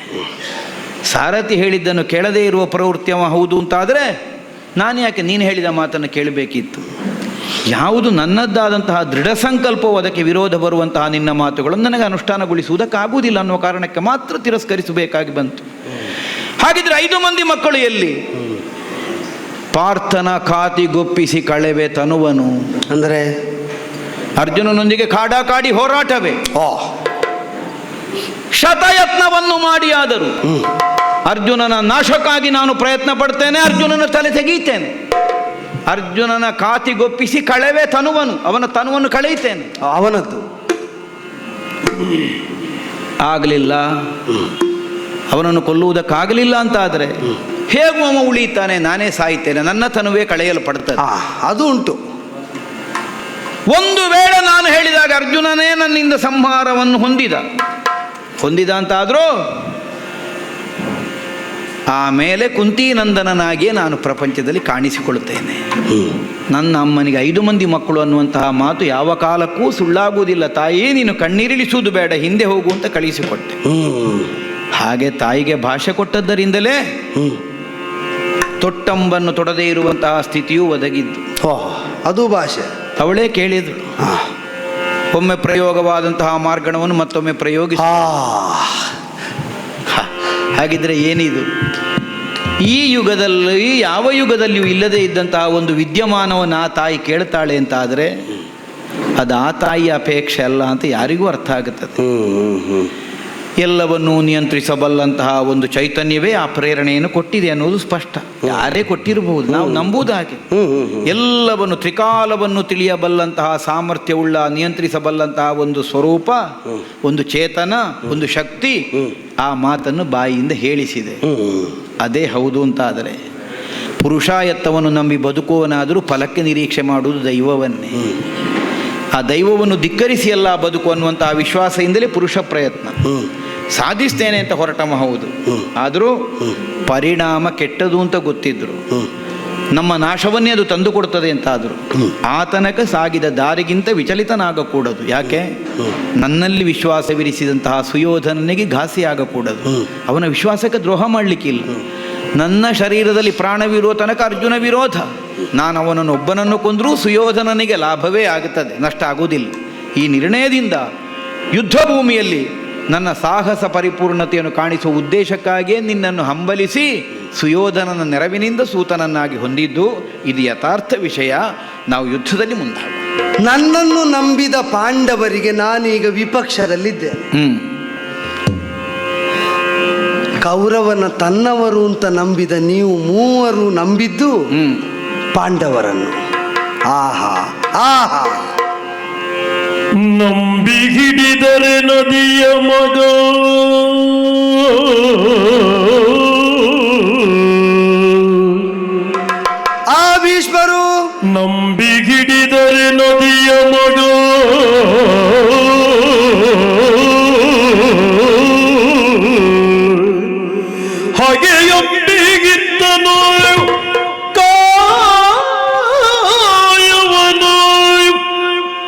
Speaker 2: ಸಾರಥಿ ಹೇಳಿದ್ದನ್ನು ಕೇಳದೇ ಇರುವ ಪ್ರವೃತ್ತಿ ಹೌದು ಅಂತಾದರೆ ನಾನು ಯಾಕೆ ನೀನು ಹೇಳಿದ ಮಾತನ್ನು ಕೇಳಬೇಕಿತ್ತು? ಯಾವುದು ನನ್ನದ್ದಾದಂತಹ ದೃಢ ಸಂಕಲ್ಪವು ಅದಕ್ಕೆ ವಿರೋಧ ಬರುವಂತಹ ನಿನ್ನ ಮಾತುಗಳನ್ನು ನನಗೆ ಅನುಷ್ಠಾನಗೊಳಿಸುವುದಕ್ಕಾಗುವುದಿಲ್ಲ ಅನ್ನುವ ಕಾರಣಕ್ಕೆ ಮಾತ್ರ ತಿರಸ್ಕರಿಸಬೇಕಾಗಿ ಬಂತು. ಹಾಗಿದ್ರೆ 5 ಮಂದಿ ಮಕ್ಕಳು ಎಲ್ಲಿ? ಪಾರ್ಥನ ಖಾತಿಗೊಪ್ಪಿಸಿ ಕಳೆವೆ ತನುವನು
Speaker 3: ಅಂದರೆ
Speaker 2: ಅರ್ಜುನನೊಂದಿಗೆ ಕಾಡಾಕಾಡಿ ಹೋರಾಟವೇ. ಶತಯತ್ನವನ್ನು ಮಾಡಿ ಆದರೂ ಅರ್ಜುನನ ನಾಶಕ್ಕಾಗಿ ನಾನು ಪ್ರಯತ್ನ ಪಡ್ತೇನೆ, ಅರ್ಜುನನ ತಲೆ ತೆಗೀತೇನೆ. ಅರ್ಜುನನ ಖಾತಿಗೊಪ್ಪಿಸಿ ಕಳೆವೆ ತನುವನು, ಅವನ ತನುವನ್ನು ಕಳೆಯುತ್ತೇನೆ.
Speaker 3: ಅವನದ್ದು
Speaker 2: ಆಗಲಿಲ್ಲ, ಅವನನ್ನು ಕೊಲ್ಲುವುದಕ್ಕಾಗಲಿಲ್ಲ ಅಂತಾದರೆ ಹೇಗೂ ಅವ ಉಳಿಯುತ್ತಾನೆ? ನಾನೇ ಸಾಯ್ತೇನೆ, ನನ್ನ ತನುವೇ ಕಳೆಯಲ್ಪಡ್ತದೆ.
Speaker 3: ಅದು ಉಂಟು.
Speaker 2: ಒಂದು ವೇಳೆ ನಾನು ಹೇಳಿದಾಗ ಅರ್ಜುನನೇ ನನ್ನಿಂದ ಸಂಹಾರವನ್ನು ಹೊಂದಿದ ಅಂತಾದರೂ ಆಮೇಲೆ ಕುಂತಿನಂದನನಾಗಿಯೇ ನಾನು ಪ್ರಪಂಚದಲ್ಲಿ ಕಾಣಿಸಿಕೊಳ್ಳುತ್ತೇನೆ. ನನ್ನ ಅಮ್ಮನಿಗೆ 5 ಮಂದಿ ಮಕ್ಕಳು ಅನ್ನುವಂತಹ ಮಾತು ಯಾವ ಕಾಲಕ್ಕೂ ಸುಳ್ಳಾಗುವುದಿಲ್ಲ. ತಾಯಿ, ನೀನು ಕಣ್ಣೀರಿಳಿಸುವುದು ಬೇಡ, ಹಿಂದೆ ಹೋಗು ಅಂತ ಕಳಿಸಿಕೊಟ್ಟೆ. ಹಾಗೆ ತಾಯಿಗೆ ಭಾಷೆ ಕೊಟ್ಟದ್ದರಿಂದಲೇ ತೊಟ್ಟಂಬನ್ನು ತೊಡದೇ ಇರುವಂತಹ ಸ್ಥಿತಿಯೂ ಒದಗಿದ್ದು.
Speaker 3: ಅದು ಭಾಷೆ.
Speaker 2: ಅವಳೇ ಕೇಳಿದ್ರು, ಒಮ್ಮೆ ಪ್ರಯೋಗವಾದಂತಹ ಮಾರ್ಗಣವನ್ನು ಮತ್ತೊಮ್ಮೆ ಪ್ರಯೋಗಿಸ. ಹಾಗಿದ್ರೆ ಏನಿದು? ಈ ಯುಗದಲ್ಲಿ ಯಾವ ಯುಗದಲ್ಲಿಯೂ ಇಲ್ಲದೇ ಇದ್ದಂತಹ ಒಂದು ವಿದ್ಯಮಾನವನ್ನು ಆ ತಾಯಿ ಕೇಳ್ತಾಳೆ ಅಂತ ಆದರೆ ಅದು ಆ ತಾಯಿಯ ಅಪೇಕ್ಷೆ ಅಲ್ಲ ಅಂತ ಯಾರಿಗೂ ಅರ್ಥ ಆಗುತ್ತದೆ. ಎಲ್ಲವನ್ನೂ ನಿಯಂತ್ರಿಸಬಲ್ಲಂತಹ ಒಂದು ಚೈತನ್ಯವೇ ಆ ಪ್ರೇರಣೆಯನ್ನು ಕೊಟ್ಟಿದೆ ಅನ್ನೋದು ಸ್ಪಷ್ಟ. ಯಾರೇ ಕೊಟ್ಟಿರಬಹುದು, ನಾವು ನಂಬುವುದು ಹಾಗೆ. ಎಲ್ಲವನ್ನು ತ್ರಿಕಾಲವನ್ನು ತಿಳಿಯಬಲ್ಲಂತಹ ಸಾಮರ್ಥ್ಯವುಳ್ಳ, ನಿಯಂತ್ರಿಸಬಲ್ಲಂತಹ ಒಂದು ಸ್ವರೂಪ, ಒಂದು ಚೇತನ, ಒಂದು ಶಕ್ತಿ ಆ ಮಾತನ್ನು ಬಾಯಿಯಿಂದ ಹೇಳಿಸಿದೆ. ಅದೇ ಹೌದು ಅಂತಾದರೆ ಪುರುಷಾಯತ್ತವನ್ನು ನಂಬಿ ಬದುಕುವನಾದರೂ ಫಲಕ್ಕೆ ನಿರೀಕ್ಷೆ ಮಾಡುವುದು ದೈವವನ್ನೇ. ಆ ದೈವವನ್ನು ಧಿಕ್ಕರಿಸಿ ಎಲ್ಲ ಬದುಕು ಅನ್ನುವಂತಹ ವಿಶ್ವಾಸದಿಂದಲೇ ಪುರುಷ ಪ್ರಯತ್ನ. ಸಾಧಿಸ್ತೇನೆ ಅಂತ ಹೊರಟಮ ಹೌದು, ಆದರೂ ಪರಿಣಾಮ ಕೆಟ್ಟದು ಅಂತ ಗೊತ್ತಿದ್ರು. ನಮ್ಮ ನಾಶವನ್ನೇ ಅದು ತಂದು ಕೊಡ್ತದೆ ಅಂತಾದರೂ ಆ ತನಕ ಸಾಗಿದ ದಾರಿಗಿಂತ ವಿಚಲಿತನಾಗಕೂಡದು. ಯಾಕೆ? ನನ್ನಲ್ಲಿ ವಿಶ್ವಾಸವಿರಿಸಿದಂತಹ ಸುಯೋಧನನಿಗೆ ಘಾಸಿ ಆಗಕೂಡದು, ಅವನ ವಿಶ್ವಾಸಕ್ಕೆ ದ್ರೋಹ ಮಾಡಲಿಕ್ಕಿಲ್ಲ. ನನ್ನ ಶರೀರದಲ್ಲಿ ಪ್ರಾಣವಿರುವ ತನಕ ಅರ್ಜುನ ವಿರೋಧ, ನಾನು ಅವನನ್ನು ಒಬ್ಬನನ್ನು ಕೊಂದರೂ ಸುಯೋಧನನಿಗೆ ಲಾಭವೇ ಆಗುತ್ತದೆ, ನಷ್ಟ ಆಗುವುದಿಲ್ಲ. ಈ ನಿರ್ಣಯದಿಂದ ಯುದ್ಧ ಭೂಮಿಯಲ್ಲಿ ನನ್ನ ಸಾಹಸ ಪರಿಪೂರ್ಣತೆಯನ್ನು ಕಾಣಿಸುವ ಉದ್ದೇಶಕ್ಕಾಗಿಯೇ ನಿನ್ನನ್ನು ಹಂಬಲಿಸಿ ಸುಯೋಧನನ ನೆರವಿನಿಂದ ಸೂತನನ್ನಾಗಿ ಹೊಂದಿದ್ದು. ಇದು ಯಥಾರ್ಥ ವಿಷಯ. ನಾವು ಯುದ್ಧದಲ್ಲಿ ಮುಂದಾಗುವ.
Speaker 3: ನನ್ನನ್ನು ನಂಬಿದ ಪಾಂಡವರಿಗೆ ನಾನೀಗ ವಿಪಕ್ಷದಲ್ಲಿದ್ದೇನೆ. ಕೌರವನ ತನ್ನವರು ಅಂತ ನಂಬಿದ ನೀವು ಮೂವರು ನಂಬಿದ್ದು ಪಾಂಡವರನ್ನು. ಆಹಾ ಆಹಾ,
Speaker 1: ನಂಬಿ ಹಿಡಿದರೆ ನದಿಯ ಮಗ
Speaker 3: ಆ ಭೀಷ್ಮರು
Speaker 1: ನಂಬಿ ಹಿಡಿದರೆ ನದಿಯ ಮಗ ಹಾಗೆ ಒಪ್ಪಿಗಿತ್ತನು ಕಾಯವನು,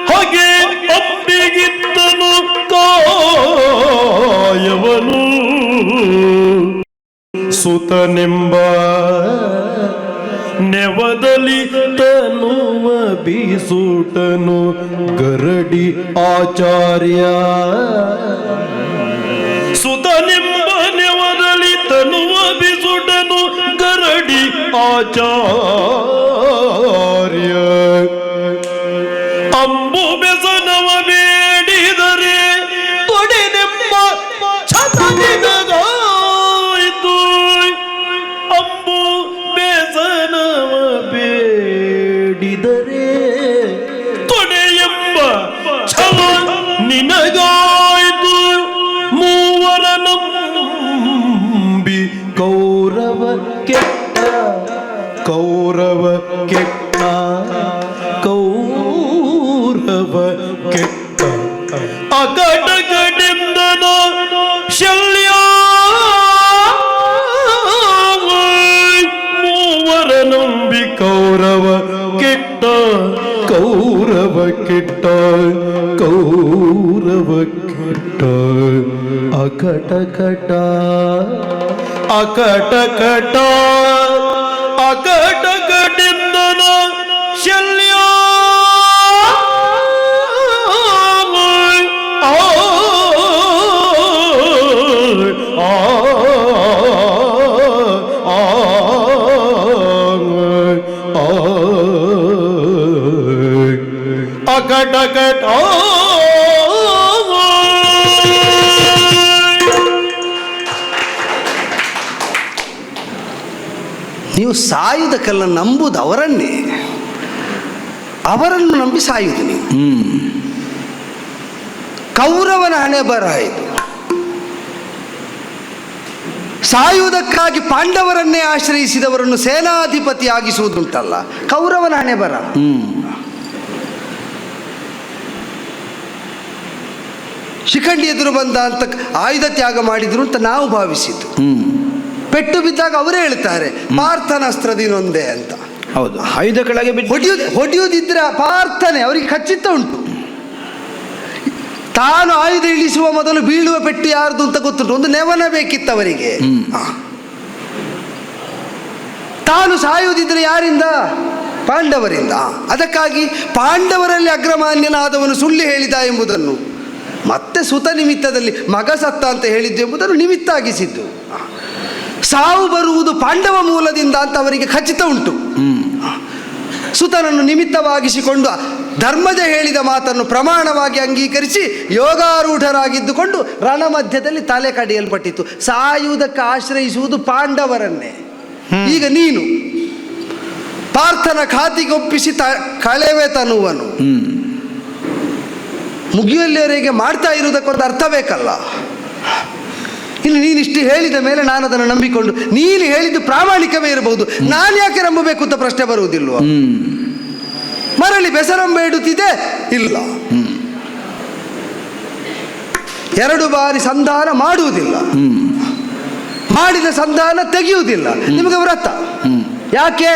Speaker 1: ಹಾಗೆ ಒಪ್ಪಿಗಿತ್ತನು ಕಾಯವನು. ಸುತನೆಂಬ ನೆವದಲಿ ತನುವ ಬೀಸುಟನು ಗರಡಿ ಆಚಾರ್ಯ. ಸುತನೆಂಬ ನೆವದಲಿ ತನುವ ಬೀಸುಟನು ಗರಡಿ ಆಚಾರ್ಯ. ಅಂಬು ಬೆಸನವ ಬೇಡಿದರೆ ತೊಡೆನೆಂಬ ಛತನಿಗಾಯಿತು. ಅಂಬು ಬೆಸನವ ಬೇಡಿದರೆ ತೊಡೆಯೆಂಬ ಛಲ ನಿನಗಾಯಿತು. ಮೂವರ ನಂಬಿ ಕೌರವ ಕೆಟ್ಟ, ಕೌರವ ಕೆಟ್ಟ, ಕೌರವ ಕೆಟ್ಟ. ಅಗಡಗಡೆಂದನ ಶಲ್ಯ ಮೂವರ ನಂಬಿ ಕೌರವ ಕೆಟ್ಟ, ಕೌರವ ಕೆಟ್ಟ, ಕೌರವ ಕೆಟ್ಟ. ಅಕಟಕಟ ಅಕಟಕಟ ಅಕಟಕಟೆಂದನ ಶಲ್ಯ ಅಕಟಕಟ.
Speaker 3: ನೀವು ಸಾಯುವುದ ಕಲ್ಲ ನಂಬುದು ಅವರನ್ನೇ, ಅವರನ್ನು ನಂಬಿ ಸಾಯುವುದು ನೀವು. ಕೌರವನ ಹಣೆ ಬರಹ ಇದು. ಸಾಯುವುದಕ್ಕಾಗಿ ಪಾಂಡವರನ್ನೇ ಆಶ್ರಯಿಸಿದವರನ್ನು ಸೇನಾಧಿಪತಿ ಆಗಿಸುವುದುಂಟಲ್ಲ, ಕೌರವನ ಹಣೆ ಬರಹ. ಶಿಖಂಡಿ ಎದುರು ಬಂದ ಅಂತ ಆಯುಧ ತ್ಯಾಗ ಮಾಡಿದ್ರು ಅಂತ ನಾವು ಭಾವಿಸಿದ್ದು. ಪೆಟ್ಟು ಬಿದ್ದಾಗ ಅವರೇ ಹೇಳ್ತಾರೆ ಪಾರ್ಥನಾಸ್ತ್ರದಿನೊಂದೇ ಅಂತ.
Speaker 2: ಹೌದು, ಆಯುಧ ಕೆಳಗೆ
Speaker 3: ಹೊಡೆಯುವುದಿದ್ರೆ ಪಾರ್ಥನೆ ಅವರಿಗೆ ಖಚಿತ ಉಂಟು. ತಾನು ಆಯುಧ ಇಳಿಸುವ ಮೊದಲು ಬೀಳುವ ಪೆಟ್ಟು ಯಾರ್ದು ಅಂತ ಗೊತ್ತುಂಟು. ಒಂದು ನೆವನ ಬೇಕಿತ್ತು ಅವರಿಗೆ. ತಾನು ಸಾಯುವುದಿದ್ರೆ ಯಾರಿಂದ? ಪಾಂಡವರಿಂದ. ಅದಕ್ಕಾಗಿ ಪಾಂಡವರಲ್ಲಿ ಅಗ್ರಮಾನ್ಯನಾದವನು ಸುಳ್ಳು ಹೇಳಿದ ಎಂಬುದನ್ನು ಮತ್ತೆ ಸುತ ನಿಮಿತ್ತದಲ್ಲಿ ಮಗ ಸತ್ತ ಅಂತ ಹೇಳಿದ್ದು ಎಂಬುದನ್ನು ನಿಮಿತ್ತ ಆಗಿಸಿದ್ದು. ಸಾವು ಬರುವುದು ಪಾಂಡವ ಮೂಲದಿಂದ ಅಂತ ಅವರಿಗೆ ಖಚಿತ ಉಂಟು. ಸುತನನ್ನು ನಿಮಿತ್ತವಾಗಿಸಿಕೊಂಡು ಧರ್ಮಜ ಹೇಳಿದ ಮಾತನ್ನು ಪ್ರಮಾಣವಾಗಿ ಅಂಗೀಕರಿಸಿ ಯೋಗಾರೂಢರಾಗಿದ್ದುಕೊಂಡು ರಣಮಧ್ಯದಲ್ಲಿ ತಲೆ ಕಡಿಯಲ್ಪಟ್ಟಿತು. ಸಾಯುವುದಕ್ಕೆ ಆಶ್ರಯಿಸುವುದು ಪಾಂಡವರನ್ನೇ. ಈಗ ನೀನು ಪಾರ್ಥನ ಖಾತಿಗೆ ಒಪ್ಪಿಸಿ ಕಳೆವೆ ತನುವನು ಮುಗಿಯಲ್ಲಿಯವರೆಗೆ ಮಾಡ್ತಾ ಇರುವುದಕ್ಕೊಂದು ಅರ್ಥ ಬೇಕಲ್ಲ. ಇನ್ನು ನೀನಿಷ್ಟು ಹೇಳಿದ ಮೇಲೆ ನಾನು ಅದನ್ನು ನಂಬಿಕೊಂಡು ನೀನು ಹೇಳಿದ್ದು ಪ್ರಾಮಾಣಿಕವೇ ಇರಬಹುದು, ನಾನು ಯಾಕೆ ನಂಬಬೇಕು ಅಂತ ಪ್ರಶ್ನೆ ಬರುವುದಿಲ್ವ? ಮರಳಿ ಬೆಸರಂಬೇಡುತ್ತಿದೆ ಇಲ್ಲ, 2 ಬಾರಿ ಸಂಧಾನ ಮಾಡುವುದಿಲ್ಲ, ಮಾಡಿದ ಸಂಧಾನ ತೆಗೆಯುವುದಿಲ್ಲ. ನಿಮಗೆ ವ್ರತ ಯಾಕೆ?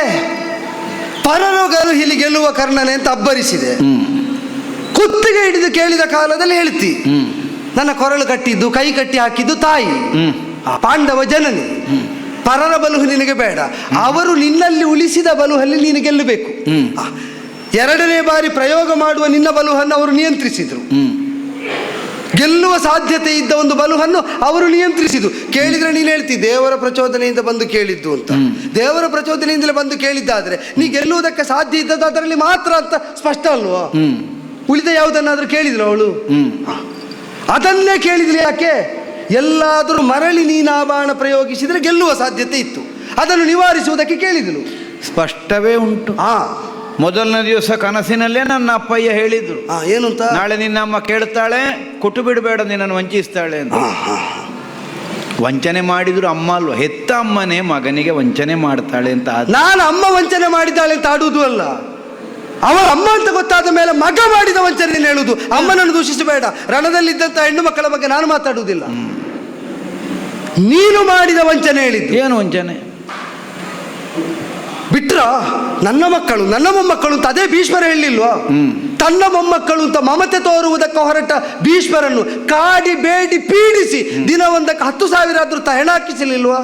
Speaker 3: ಪರರೋಗರು ಇಲ್ಲಿ ಗೆಲ್ಲುವ ಕರ್ಣನೆ ಅಂತ ಅಬ್ಬರಿಸಿದೆ. ಕುತ್ತಿಗೆ ಹಿಡಿದು ಕೇಳಿದ ಕಾಲದಲ್ಲಿ ಹೇಳ್ತಿ, ನನ್ನ ಕೊರಳು ಕಟ್ಟಿದ್ದು ಕೈ ಕಟ್ಟಿ ಹಾಕಿದ್ದು ತಾಯಿ, ಪಾಂಡವ ಜನನಿ. ಪರರ ಬಲುಹು ನಿನಗೆ ಬೇಡ. ಅವರು ನಿನ್ನಲ್ಲಿ ಉಳಿಸಿದ ಬಲುಹಲ್ಲಿ ನೀನು ಗೆಲ್ಲಬೇಕು. ಎರಡನೇ ಬಾರಿ ಪ್ರಯೋಗ ಮಾಡುವ ನಿನ್ನ ಬಲುಹನ್ನು ಅವರು ನಿಯಂತ್ರಿಸಿದ್ರು. ಗೆಲ್ಲುವ ಸಾಧ್ಯತೆ ಇದ್ದ ಒಂದು ಬಲುವನ್ನು ಅವರು ನಿಯಂತ್ರಿಸಿದ್ರು. ಕೇಳಿದ್ರೆ ನೀನು ಹೇಳ್ತಿ ದೇವರ ಪ್ರಚೋದನೆಯಿಂದ ಬಂದು ಕೇಳಿದ್ದು ಅಂತ. ದೇವರ ಪ್ರಚೋದನೆಯಿಂದಲೇ ಬಂದು ಕೇಳಿದ್ದಾದ್ರೆ ನೀ ಗೆಲ್ಲುವುದಕ್ಕೆ ಸಾಧ್ಯ ಇದ್ದದ್ದು ಅದರಲ್ಲಿ ಮಾತ್ರ ಅಂತ ಸ್ಪಷ್ಟ ಅಲ್ವಾ? ಉಳಿದ ಯಾವುದನ್ನಾದ್ರೂ ಕೇಳಿದ್ರು ಅವಳು? ಅದನ್ನೇ ಕೇಳಿದ್ರಿ ಯಾಕೆ? ಎಲ್ಲಾದರೂ ಮರಳಿ ನೀನು ಆ ಬಾಣ ಪ್ರಯೋಗಿಸಿದ್ರೆ ಗೆಲ್ಲುವ ಸಾಧ್ಯತೆ ಇತ್ತು, ಅದನ್ನು ನಿವಾರಿಸುವುದಕ್ಕೆ ಕೇಳಿದಳು.
Speaker 2: ಸ್ಪಷ್ಟವೇ ಉಂಟು. ಮೊದಲನೇ ದಿವಸ ಕನಸಿನಲ್ಲೇ ನನ್ನ ಅಪ್ಪಯ್ಯ ಹೇಳಿದ್ರು,
Speaker 3: ಏನು ಅಂತ?
Speaker 2: ನಾಳೆ ನಿನ್ನ ಅಮ್ಮ ಕೇಳ್ತಾಳೆ, ಕೊಟ್ಟು ಬಿಡಬೇಡ, ನಿನ್ನನ್ನು ವಂಚಿಸ್ತಾಳೆ ಅಂತ. ವಂಚನೆ ಮಾಡಿದ್ರು ಅಮ್ಮ ಅಲ್ವ, ಹೆತ್ತ ಅಮ್ಮನೇ ಮಗನಿಗೆ ವಂಚನೆ ಮಾಡ್ತಾಳೆ ಅಂತ.
Speaker 3: ನಾನು ಅಮ್ಮ ವಂಚನೆ ಮಾಡಿದ್ದಾಳೆ ಅಂತ ಆಡುವುದು ಅಲ್ಲ, ಅವಳ ಅಮ್ಮ ಅಂತ ಗೊತ್ತಾದ ಮೇಲೆ ಮಗ ಮಾಡಿದ ವಂಚನೆ ಹೇಳುವುದು. ಅಮ್ಮನನ್ನು ದೂಷಿಸಬೇಡ. ರಣದಲ್ಲಿದ್ದಂತಹ ಹೆಣ್ಣು ಮಕ್ಕಳ ಬಗ್ಗೆ ನಾನು ಮಾತಾಡುವುದಿಲ್ಲ. ನೀನು ಮಾಡಿದ ವಂಚನೆ ಹೇಳಿದ್ದು.
Speaker 2: ಏನು ವಂಚನೆ?
Speaker 3: ಬಿಟ್ರ ನನ್ನ ಮಕ್ಕಳು ನನ್ನ ಮೊಮ್ಮಕ್ಕಳು ಅಂತ ಅದೇ ಭೀಷ್ಮರ ಹೇಳಿಲ್ವಾ? ತನ್ನ ಮೊಮ್ಮಕ್ಕಳು ಅಂತ ಮಮತೆ ತೋರುವುದಕ್ಕೆ ಹೊರಟ ಭೀಷ್ಮರನ್ನು ಕಾಡಿ ಬೇಡಿ ಪೀಡಿಸಿ ದಿನವೊಂದಕ್ಕೆ 10,000 ಆದ್ರೂ ಹೆಣ ಹಾಕಿಸಲಿಲ್ವಾ?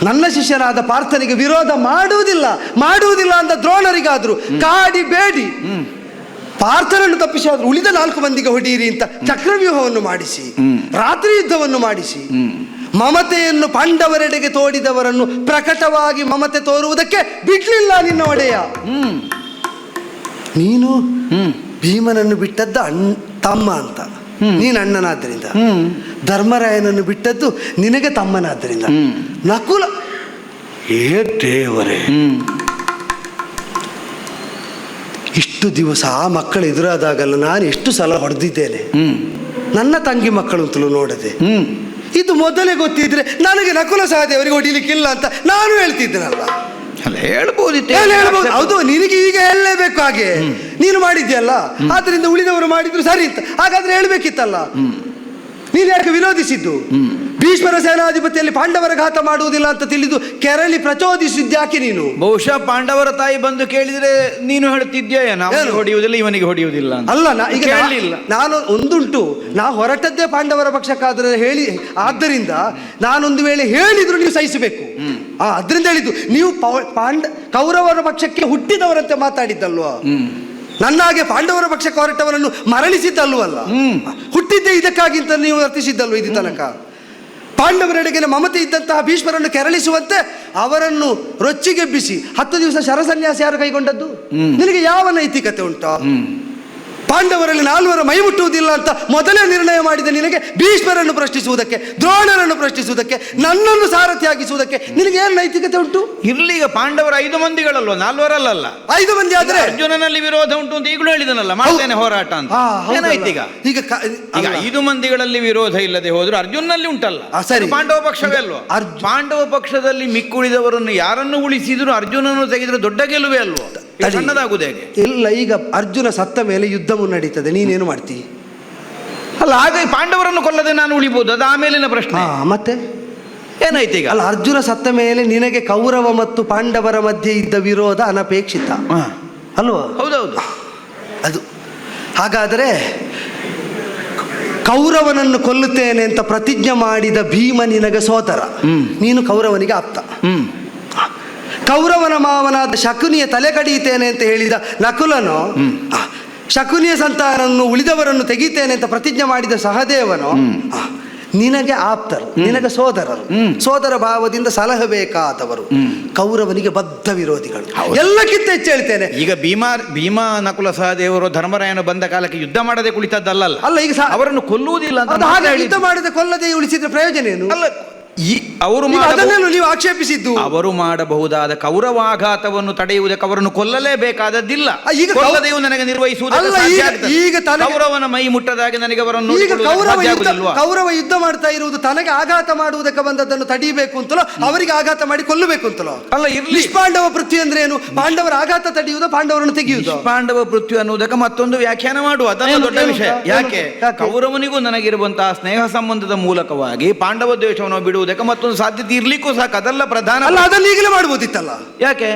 Speaker 3: ನನ್ನ ಶಿಷ್ಯನಾದ ಪಾರ್ಥನಿಗೆ ವಿರೋಧ ಮಾಡುವುದಿಲ್ಲ ಅಂತ ದ್ರೋಣರಿಗಾದ್ರು ಕಾಡಿ ಬೇಡಿ ಪಾರ್ಥನನ್ನು ತಪ್ಪಿಸಾದ್ರು ಉಳಿದ 4 ಮಂದಿಗೆ ಹೊಡೆಯಿರಿ ಅಂತ ಚಕ್ರವ್ಯೂಹವನ್ನು ಮಾಡಿಸಿ ರಾತ್ರಿ ಯುದ್ಧವನ್ನು ಮಾಡಿಸಿ ಮಮತೆಯನ್ನು ಪಾಂಡವರೆಡೆಗೆ ತೋಡಿದವರನ್ನು ಪ್ರಕಟವಾಗಿ ಮಮತೆ ತೋರುವುದಕ್ಕೆ ಬಿಡ್ಲಿಲ್ಲ ನಿನ್ನ ಒಡೆಯ. ನೀನು ಭೀಮನನ್ನು ಬಿಟ್ಟದ್ದ ತಮ್ಮ ಅಂತ, ನೀನು ಅಣ್ಣನಾದ್ದರಿಂದ. ಧರ್ಮರಾಯನನ್ನು ಬಿಟ್ಟದ್ದು ನಿನಗೆ ತಮ್ಮನಾದ್ದರಿಂದ. ನಕುಲ ದೇವರೇ, ಇಷ್ಟು ದಿವಸ ಆ ಮಕ್ಕಳು ಎದುರಾದಾಗಲ್ಲ ನಾನು ಎಷ್ಟು ಸಲ ಹೊಡೆದಿದ್ದೇನೆ. ನನ್ನ ತಂಗಿ ಮಕ್ಕಳು ಅಂತಲೂ ನೋಡದೆ. ಇದು ಮೊದಲೇ ಗೊತ್ತಿದ್ರೆ ನನಗೆ ನಕುಲ ಸಹದೇವರಿಗೆ ಹೊಡಿಲಿಕ್ಕಿಲ್ಲ ಅಂತ ನಾನು ಹೇಳ್ತಿದ್ದೇನಲ್ಲ. ಹೇಳ್ಬೋದು. ಹೌದು, ನಿನಗೆ ಈಗ ಹೇಳಲೇಬೇಕು. ಹಾಗೆ ನೀನು ಮಾಡಿದ್ಯಲ್ಲ, ಆದ್ರಿಂದ ಉಳಿದವರು ಮಾಡಿದ್ರು ಸರಿ ಅಂತ. ಹಾಗಾದ್ರೆ ಹೇಳ್ಬೇಕಿತ್ತಲ್ಲ. ನೀನು ಯಾಕೆ ವಿರೋಧಿಸಿದ್ದು? ಭೀಷ್ಮರ ಸೇನಾಧಿಪತಿಯಲ್ಲಿ ಪಾಂಡವರ ಘಾತ ಮಾಡುವುದಿಲ್ಲ ಅಂತ ತಿಳಿದು ಕೆರಳಿ ಪ್ರಚೋದಿಸಿದ್ಯಾಕೆ ನೀನು?
Speaker 2: ಬಹುಶಃ ಪಾಂಡವರ ತಾಯಿ ಬಂದು ಕೇಳಿದ್ರೆ ನೀನು ಹೇಳ್ತಿದ್ಯಾ ಹೊಡೆಯುವುದಿಲ್ಲ ಇವನಿಗೆ ಹೊಡೆಯುವುದಿಲ್ಲ
Speaker 3: ಅಲ್ಲ. ಈಗ ನಾನು ಒಂದುಂಟು, ನಾ ಹೊರಟದ್ದೇ ಪಾಂಡವರ ಪಕ್ಷಕ್ಕಾದ್ರೆ ಹೇಳಿ, ಆದ್ದರಿಂದ ನಾನೊಂದು ವೇಳೆ ಹೇಳಿದ್ರು ನೀವು ಸಹಿಸಬೇಕು. ಅದ್ರಿಂದ ಹೇಳಿದ್ದು ನೀವು ಕೌರವರ ಪಕ್ಷಕ್ಕೆ ಹುಟ್ಟಿದವರಂತೆ ಮಾತಾಡಿದ್ದಲ್ವಾ? ನನ್ನಾಗೆ ಪಾಂಡವರ ಪಕ್ಷಕ್ಕೆ ಹೊರಟವರನ್ನು ಮರಳಿಸಿದ್ದಲ್ವಲ್ಲ. ಹುಟ್ಟಿದ್ದೇ ಇದಕ್ಕಾಗಿ ಅಂತ ನೀವು ವರ್ತಿಸಿದ್ದಲ್ವ ಇದು ತನಕ. ಪಾಂಡವರೆಡೆಗೆ ಮಮತೆ ಇದ್ದಂತಹ ಭೀಷ್ಮರನ್ನು ಕೆರಳಿಸುವಂತೆ ಅವರನ್ನು ರೊಚ್ಚಿಗೆಬ್ಬಿಸಿ 10 ದಿವಸ ಶರಸನ್ಯಾಸ ಯಾರು ಕೈಗೊಂಡದ್ದು? ನಿನಗೆ ಯಾವ ನೈತಿಕತೆ ಉಂಟಾ? ಪಾಂಡವರಲ್ಲಿ 4 ಮೈ ಮುಟ್ಟುವುದಿಲ್ಲ ಅಂತ ಮೊದಲೇ ನಿರ್ಣಯ ಮಾಡಿದ ನಿನಗೆ ಭೀಷ್ಮರನ್ನು ಪ್ರಶ್ನಿಸುವುದಕ್ಕೆ, ದ್ರೋಣರನ್ನು ಪ್ರಶ್ನಿಸುವುದಕ್ಕೆ, ನನ್ನನ್ನು ಸಾರಥಿಯಾಗಿಸುವುದಕ್ಕೆ ನಿನಗೆ ಏನು ನೈತಿಕತೆ ಉಂಟು?
Speaker 2: ಇರ್ಲೀಗ ಪಾಂಡವರ 5 ಮಂದಿಗಳಲ್ವ, 4
Speaker 3: 5 ಮಂದಿ ಆದ್ರೆ
Speaker 2: ಅರ್ಜುನನಲ್ಲಿ ವಿರೋಧ ಉಂಟು ಅಂತ ಈಗಲೂ ಹೇಳಿದನಲ್ಲ, ಮಾಡ್ತೇನೆ ಹೋರಾಟ ಅಂತ. ಏನಾಯ್ತು ಈಗ 5 ಮಂದಿಗಳಲ್ಲಿ ವಿರೋಧ ಇಲ್ಲದೆ ಹೋದ್ರು ಅರ್ಜುನಲ್ಲಿ ಉಂಟಲ್ಲ. ಸರಿ, ಪಾಂಡವ ಪಕ್ಷವೇ ಅಲ್ವಾ? ಪಾಂಡವ ಪಕ್ಷದಲ್ಲಿ ಮಿಕ್ಕುಳಿದವರನ್ನು ಯಾರನ್ನು ಉಳಿಸಿದ್ರು ಅರ್ಜುನನ್ನು ತೆಗೆದ್ರೆ ದೊಡ್ಡ ಗೆಲುವೆ ಅಲ್ವಾ? ಸಣ್ಣದಾಗುವುದು ಹೇಗೆ?
Speaker 3: ಇಲ್ಲ, ಈಗ ಅರ್ಜುನ ಸತ್ತ ಮೇಲೆ ಯುದ್ಧ ಮುನ್ನಡೀತದೆ, ನೀನೇನು ಮಾಡ್ತೀವಿ?
Speaker 2: ಅಲ್ಲ, ಹಾಗೆ ಪಾಂಡವರನ್ನು ಕೊಲ್ಲದೆ ನಾನು ಉಳಿಬಹುದು, ಅದು ಆಮೇಲಿನ ಪ್ರಶ್ನೆ.
Speaker 3: ಮತ್ತೆ
Speaker 2: ಏನಾಯ್ತು ಈಗ?
Speaker 3: ಅಲ್ಲ, ಅರ್ಜುನ ಸತ್ತ ಮೇಲೆ ನಿನಗೆ ಕೌರವ ಮತ್ತು ಪಾಂಡವರ ಮಧ್ಯೆ ಇದ್ದ ವಿರೋಧ ಅನಪೇಕ್ಷಿತ ಅಲ್ವಾ?
Speaker 2: ಹೌದೌದು.
Speaker 3: ಅದು ಹಾಗಾದರೆ ಕೌರವನನ್ನು ಕೊಲ್ಲುತ್ತೇನೆ ಅಂತ ಪ್ರತಿಜ್ಞೆ ಮಾಡಿದ ಭೀಮ ನಿನಗೆ ಸೋದರ, ನೀನು ಕೌರವನಿಗೆ ಆಪ್ತ. ಕೌರವನ ಮಾವನಾದ ಶಕುನಿಯ ತಲೆ ಕಡಿಯುತ್ತೇನೆ ಅಂತ ಹೇಳಿದ ನಕುಲನು ಶಕುನಿಯ ಸಂತಾನವನ್ನು ಉಳಿದವರನ್ನು ತೆಗಿತೇನೆ ಅಂತ ಪ್ರತಿಜ್ಞೆ ಮಾಡಿದ ಸಹದೇವನು ನಿನಗೆ ಆಪ್ತರು, ನಿನಗೆ ಸೋದರರು, ಸೋದರ ಭಾವದಿಂದ ಸಲಹಬೇಕಾದವರು. ಕೌರವನಿಗೆ ಬದ್ಧ ವಿರೋಧಿಗಳು. ಎಲ್ಲಕ್ಕಿಂತ ಹೆಚ್ಚು ಹೇಳ್ತೇನೆ,
Speaker 2: ಈಗ ಭೀಮ ನಕುಲ ಸಹದೇವರು ಧರ್ಮರಾಯನು ಬಂದ ಕಾಲಕ್ಕೆ ಯುದ್ಧ ಮಾಡದೆ ಕುಳಿತದ್ದಲ್ಲ.
Speaker 3: ಅಲ್ಲ, ಈಗ
Speaker 2: ಅವರನ್ನು ಕೊಲ್ಲುವುದಿಲ್ಲ ಅಂತ
Speaker 3: ಯುದ್ಧ ಮಾಡದೆ ಕೊಲ್ಲದೆ ಉಳಿಸಿದ್ರೆ ಪ್ರಯೋಜನ ಏನು?
Speaker 2: ಅಲ್ಲ, ಅವರು
Speaker 3: ನೀವು ಆಕ್ಷೇಪಿಸಿದ್ದು
Speaker 2: ಅವರು ಮಾಡಬಹುದಾದ ಕೌರವಾಘಾತವನ್ನು ತಡೆಯುವುದಕ್ಕೆ ಅವರನ್ನು ಕೊಲ್ಲಲೇಬೇಕಾದದ್ದಿಲ್ಲ. ಈಗ ಕೊಲ್ಲದೆಯೂ ನನಗೆ ನಿರ್ವಹಿಸುವುದಕ್ಕೆ
Speaker 3: ಈಗ
Speaker 2: ಕೌರವನ ಮೈ ಮುಟ್ಟದಾಗಿ ನನಗೆ ಅವರನ್ನು
Speaker 3: ಕೌರವ ಯುದ್ಧ ಮಾಡ್ತಾ ಇರುವುದು ತನಗೆ ಆಘಾತ ಮಾಡುವುದಕ್ಕೆ ಬಂದದ್ದನ್ನು ತಡೆಯಬೇಕು ಅಂತಲೋ ಅವರಿಗೆ ಆಘಾತ ಮಾಡಿ ಕೊಲ್ಲಬೇಕು ಅಂತಲೋ? ಅಲ್ಲ, ನಿಷ್ಪಾಂಡವ ಪೃಥ್ವಿ ಅಂದ್ರೆ ಏನು? ಪಾಂಡವರ ಆಘಾತ ತಡೆಯುವುದು, ಪಾಂಡವರನ್ನು ತೆಗೆಯುವುದು.
Speaker 2: ಪಾಂಡವ ಪೃಥ್ವಿ ಅನ್ನುವುದಕ್ಕೆ ಮತ್ತೊಂದು ವ್ಯಾಖ್ಯಾನ ಮಾಡುವ, ಅದನ್ನು ದೊಡ್ಡ ವಿಷಯ. ಯಾಕೆ? ಕೌರವನಿಗೂ ನನಗಿರುವಂತಹ ಸ್ನೇಹ ಸಂಬಂಧದ ಮೂಲಕವಾಗಿ ಪಾಂಡವ ದ್ವೇಷವನ್ನು ಬಿಡುವುದು ಮತ್ತೊಂದು ಸಾಧ್ಯತೆ ಇರ್ಲಿಕ್ಕೂ ಸಾಕು, ಅದೆಲ್ಲ ಪ್ರಧಾನ.
Speaker 3: ಅಲ್ಲ, ಅದನ್ನು ಈಗಲೇ ಮಾಡಬಹುದಿತ್ತಲ್ಲ.
Speaker 2: ಯಾಕೆ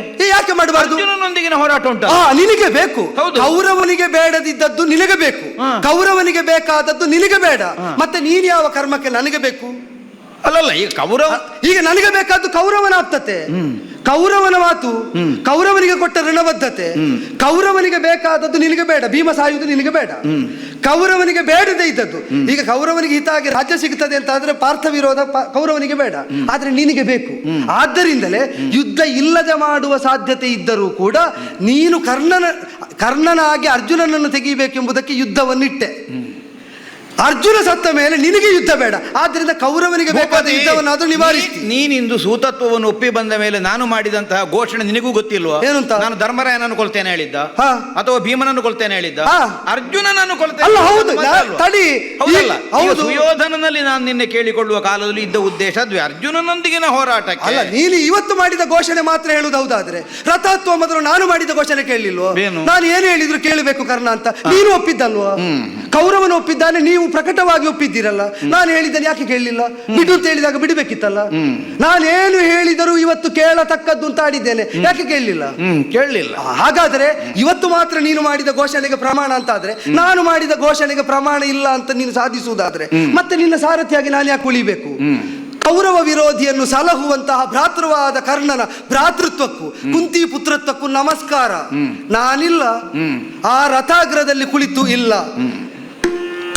Speaker 3: ಮಾಡಬಾರ್ದು?
Speaker 2: ಅರ್ಜುನನೊಂದಿಗಿನ ಹೋರಾಟ ಉಂಟು,
Speaker 3: ನಿನಗೆ ಬೇಕು. ಕೌರವನಿಗೆ ಬೇಡದಿದ್ದದ್ದು ನಿನಗೆ ಬೇಕು, ಕೌರವನಿಗೆ ಬೇಕಾದದ್ದು ನಿನಗೆ ಬೇಡ. ಮತ್ತೆ ನೀನು ಯಾವ ಕರ್ಮಕ್ಕೆ ನನಗೆ ಬೇಕು?
Speaker 2: ಅಲ್ಲಲ್ಲ, ಈಗ ಕೌರವ
Speaker 3: ಈಗ ನನಗೆ ಬೇಕಾದ್ದು ಕೌರವನ ಆಪ್ತತೆ, ಕೌರವನ ಮಾತು, ಕೌರವನಿಗೆ ಕೊಟ್ಟ ಋಣಬದ್ಧತೆ. ಕೌರವನಿಗೆ ಬೇಕಾದದ್ದು ನಿನಗೆ ಬೇಡ, ಭೀಮ ಸಾಯುವುದು ನಿನಗೆ ಬೇಡ. ಕೌರವನಿಗೆ ಬೇಡದೇ ಇದ್ದದ್ದು, ಈಗ ಕೌರವನಿಗೆ ಹಿತ ಆಗಿ ರಾಜ್ಯ ಸಿಗುತ್ತದೆ ಅಂತ ಆದ್ರೆ ಪಾರ್ಥ ವಿರೋಧ ಕೌರವನಿಗೆ ಬೇಡ, ಆದ್ರೆ ನಿನಗೆ ಬೇಕು. ಆದ್ದರಿಂದಲೇ ಯುದ್ಧ ಇಲ್ಲದೆ ಮಾಡುವ ಸಾಧ್ಯತೆ ಇದ್ದರೂ ಕೂಡ ನೀನು ಕರ್ಣನಾಗಿ ಅರ್ಜುನನನ್ನು ತೆಗೆಯಬೇಕೆಂಬುದಕ್ಕೆ ಯುದ್ಧವನ್ನಿಟ್ಟೆ. ಅರ್ಜುನ ಸತ್ತ ಮೇಲೆ ನಿನಗೆ ಯುದ್ಧ ಬೇಡ, ಆದ್ರಿಂದ ಕೌರವನಿಗೆ ಬೇಕಾದ ಯುದ್ಧವನ್ನಾದ್ರೂ ನಿವಾರಿಸಿ.
Speaker 2: ನೀನಿಂದು ಸೂತತ್ವವನ್ನು ಒಪ್ಪಿ ಬಂದ ಮೇಲೆ ನಾನು ಮಾಡಿದಂತಹ ಘೋಷಣೆ ನಿನಗೂ ಗೊತ್ತಿಲ್ವಾ?
Speaker 3: ಏನಂತ?
Speaker 2: ನಾನು ಧರ್ಮರಾಯನನ್ನು ಕೊಲ್ತೇನೆ ಹೇಳಿದ್ದ ಅಥವಾ ಭೀಮನನ್ನು ಕೊಲ್ತೇನೆ ಹೇಳಿದ್ದ? ಅರ್ಜುನನನ್ನು ಕೊಲ್ತೇನೆ
Speaker 3: ಅಲ್ಲ, ಹೌದು ತಡಿ,
Speaker 2: ಹೌದು. ಸುಯೋಧನನಲ್ಲಿ ನಾನು ನಿನ್ನೆ ಕೇಳಿಕೊಳ್ಳುವ ಕಾಲದಲ್ಲಿ ಇದ್ದ ಉದ್ದೇಶ ಅದ್ವೇ, ಅರ್ಜುನನೊಂದಿಗಿನ ಹೋರಾಟಕ್ಕೆ.
Speaker 3: ಅಲ್ಲ, ನೀನು ಇವತ್ತು ಮಾಡಿದ ಘೋಷಣೆ ಮಾತ್ರ ಹೇಳುದು ಹೌದಾದ್ರೆ ರಥೋತ್ಸವ ಮೊದಲು ನಾನು ಮಾಡಿದ ಘೋಷಣೆ ಕೇಳಲಿಲ್ವೋ? ನಾನು ಏನು ಹೇಳಿದ್ರು ಕೇಳಬೇಕು ಕರ್ಣ ಅಂತ ನೀನು ಒಪ್ಪಿದ್ದಲ್ವೋ? ಕೌರವನು ಒಪ್ಪಿದ್ದಾನೆ, ನೀವು ಪ್ರಕಟವಾಗಿ ಒಪ್ಪಿದ್ದೀರಲ್ಲ. ನಾನು ಹೇಳಿದ್ದೇನೆ ಯಾಕೆ ಕೇಳಲಿಲ್ಲ? ಬಿಡು ಅಂತ ಹೇಳಿದಾಗ ಬಿಡಬೇಕಿತ್ತಲ್ಲ. ನಾನೇನು ಹೇಳಿದರೂ ಇವತ್ತು ಕೇಳತಕ್ಕದ್ದು ಅಂತ ಆಡಿದ್ದೇನೆ, ಯಾಕೆ ಕೇಳಲಿಲ್ಲ?
Speaker 2: ಕೇಳಲಿಲ್ಲ.
Speaker 3: ಹಾಗಾದ್ರೆ ಇವತ್ತು ಮಾತ್ರ ನೀನು ಮಾಡಿದ ಘೋಷಣೆಗೆ ಪ್ರಮಾಣ ಅಂತ ಆದ್ರೆ, ನಾನು ಮಾಡಿದ ಘೋಷಣೆಗೆ ಪ್ರಮಾಣ ಇಲ್ಲ ಅಂತ ನೀನು ಸಾಧಿಸುವುದಾದ್ರೆ ಮತ್ತೆ ನಿನ್ನ ಸಾರಥಿಯಾಗಿ ನಾನು ಯಾಕೆ ಉಳಿಬೇಕು? ಕೌರವ ವಿರೋಧಿಯನ್ನು ಸಲಹುವಂತಹ ಭ್ರಾತೃವಾದ ಕರ್ಣನ ಭ್ರಾತೃತ್ವಕ್ಕೂ ಕುಂತಿ ಪುತ್ರತ್ವಕ್ಕೂ ನಮಸ್ಕಾರ. ನಾನಿಲ್ಲ, ಆ ರಥಾಗ್ರದಲ್ಲಿ ಕುಳಿತು ಇಲ್ಲ.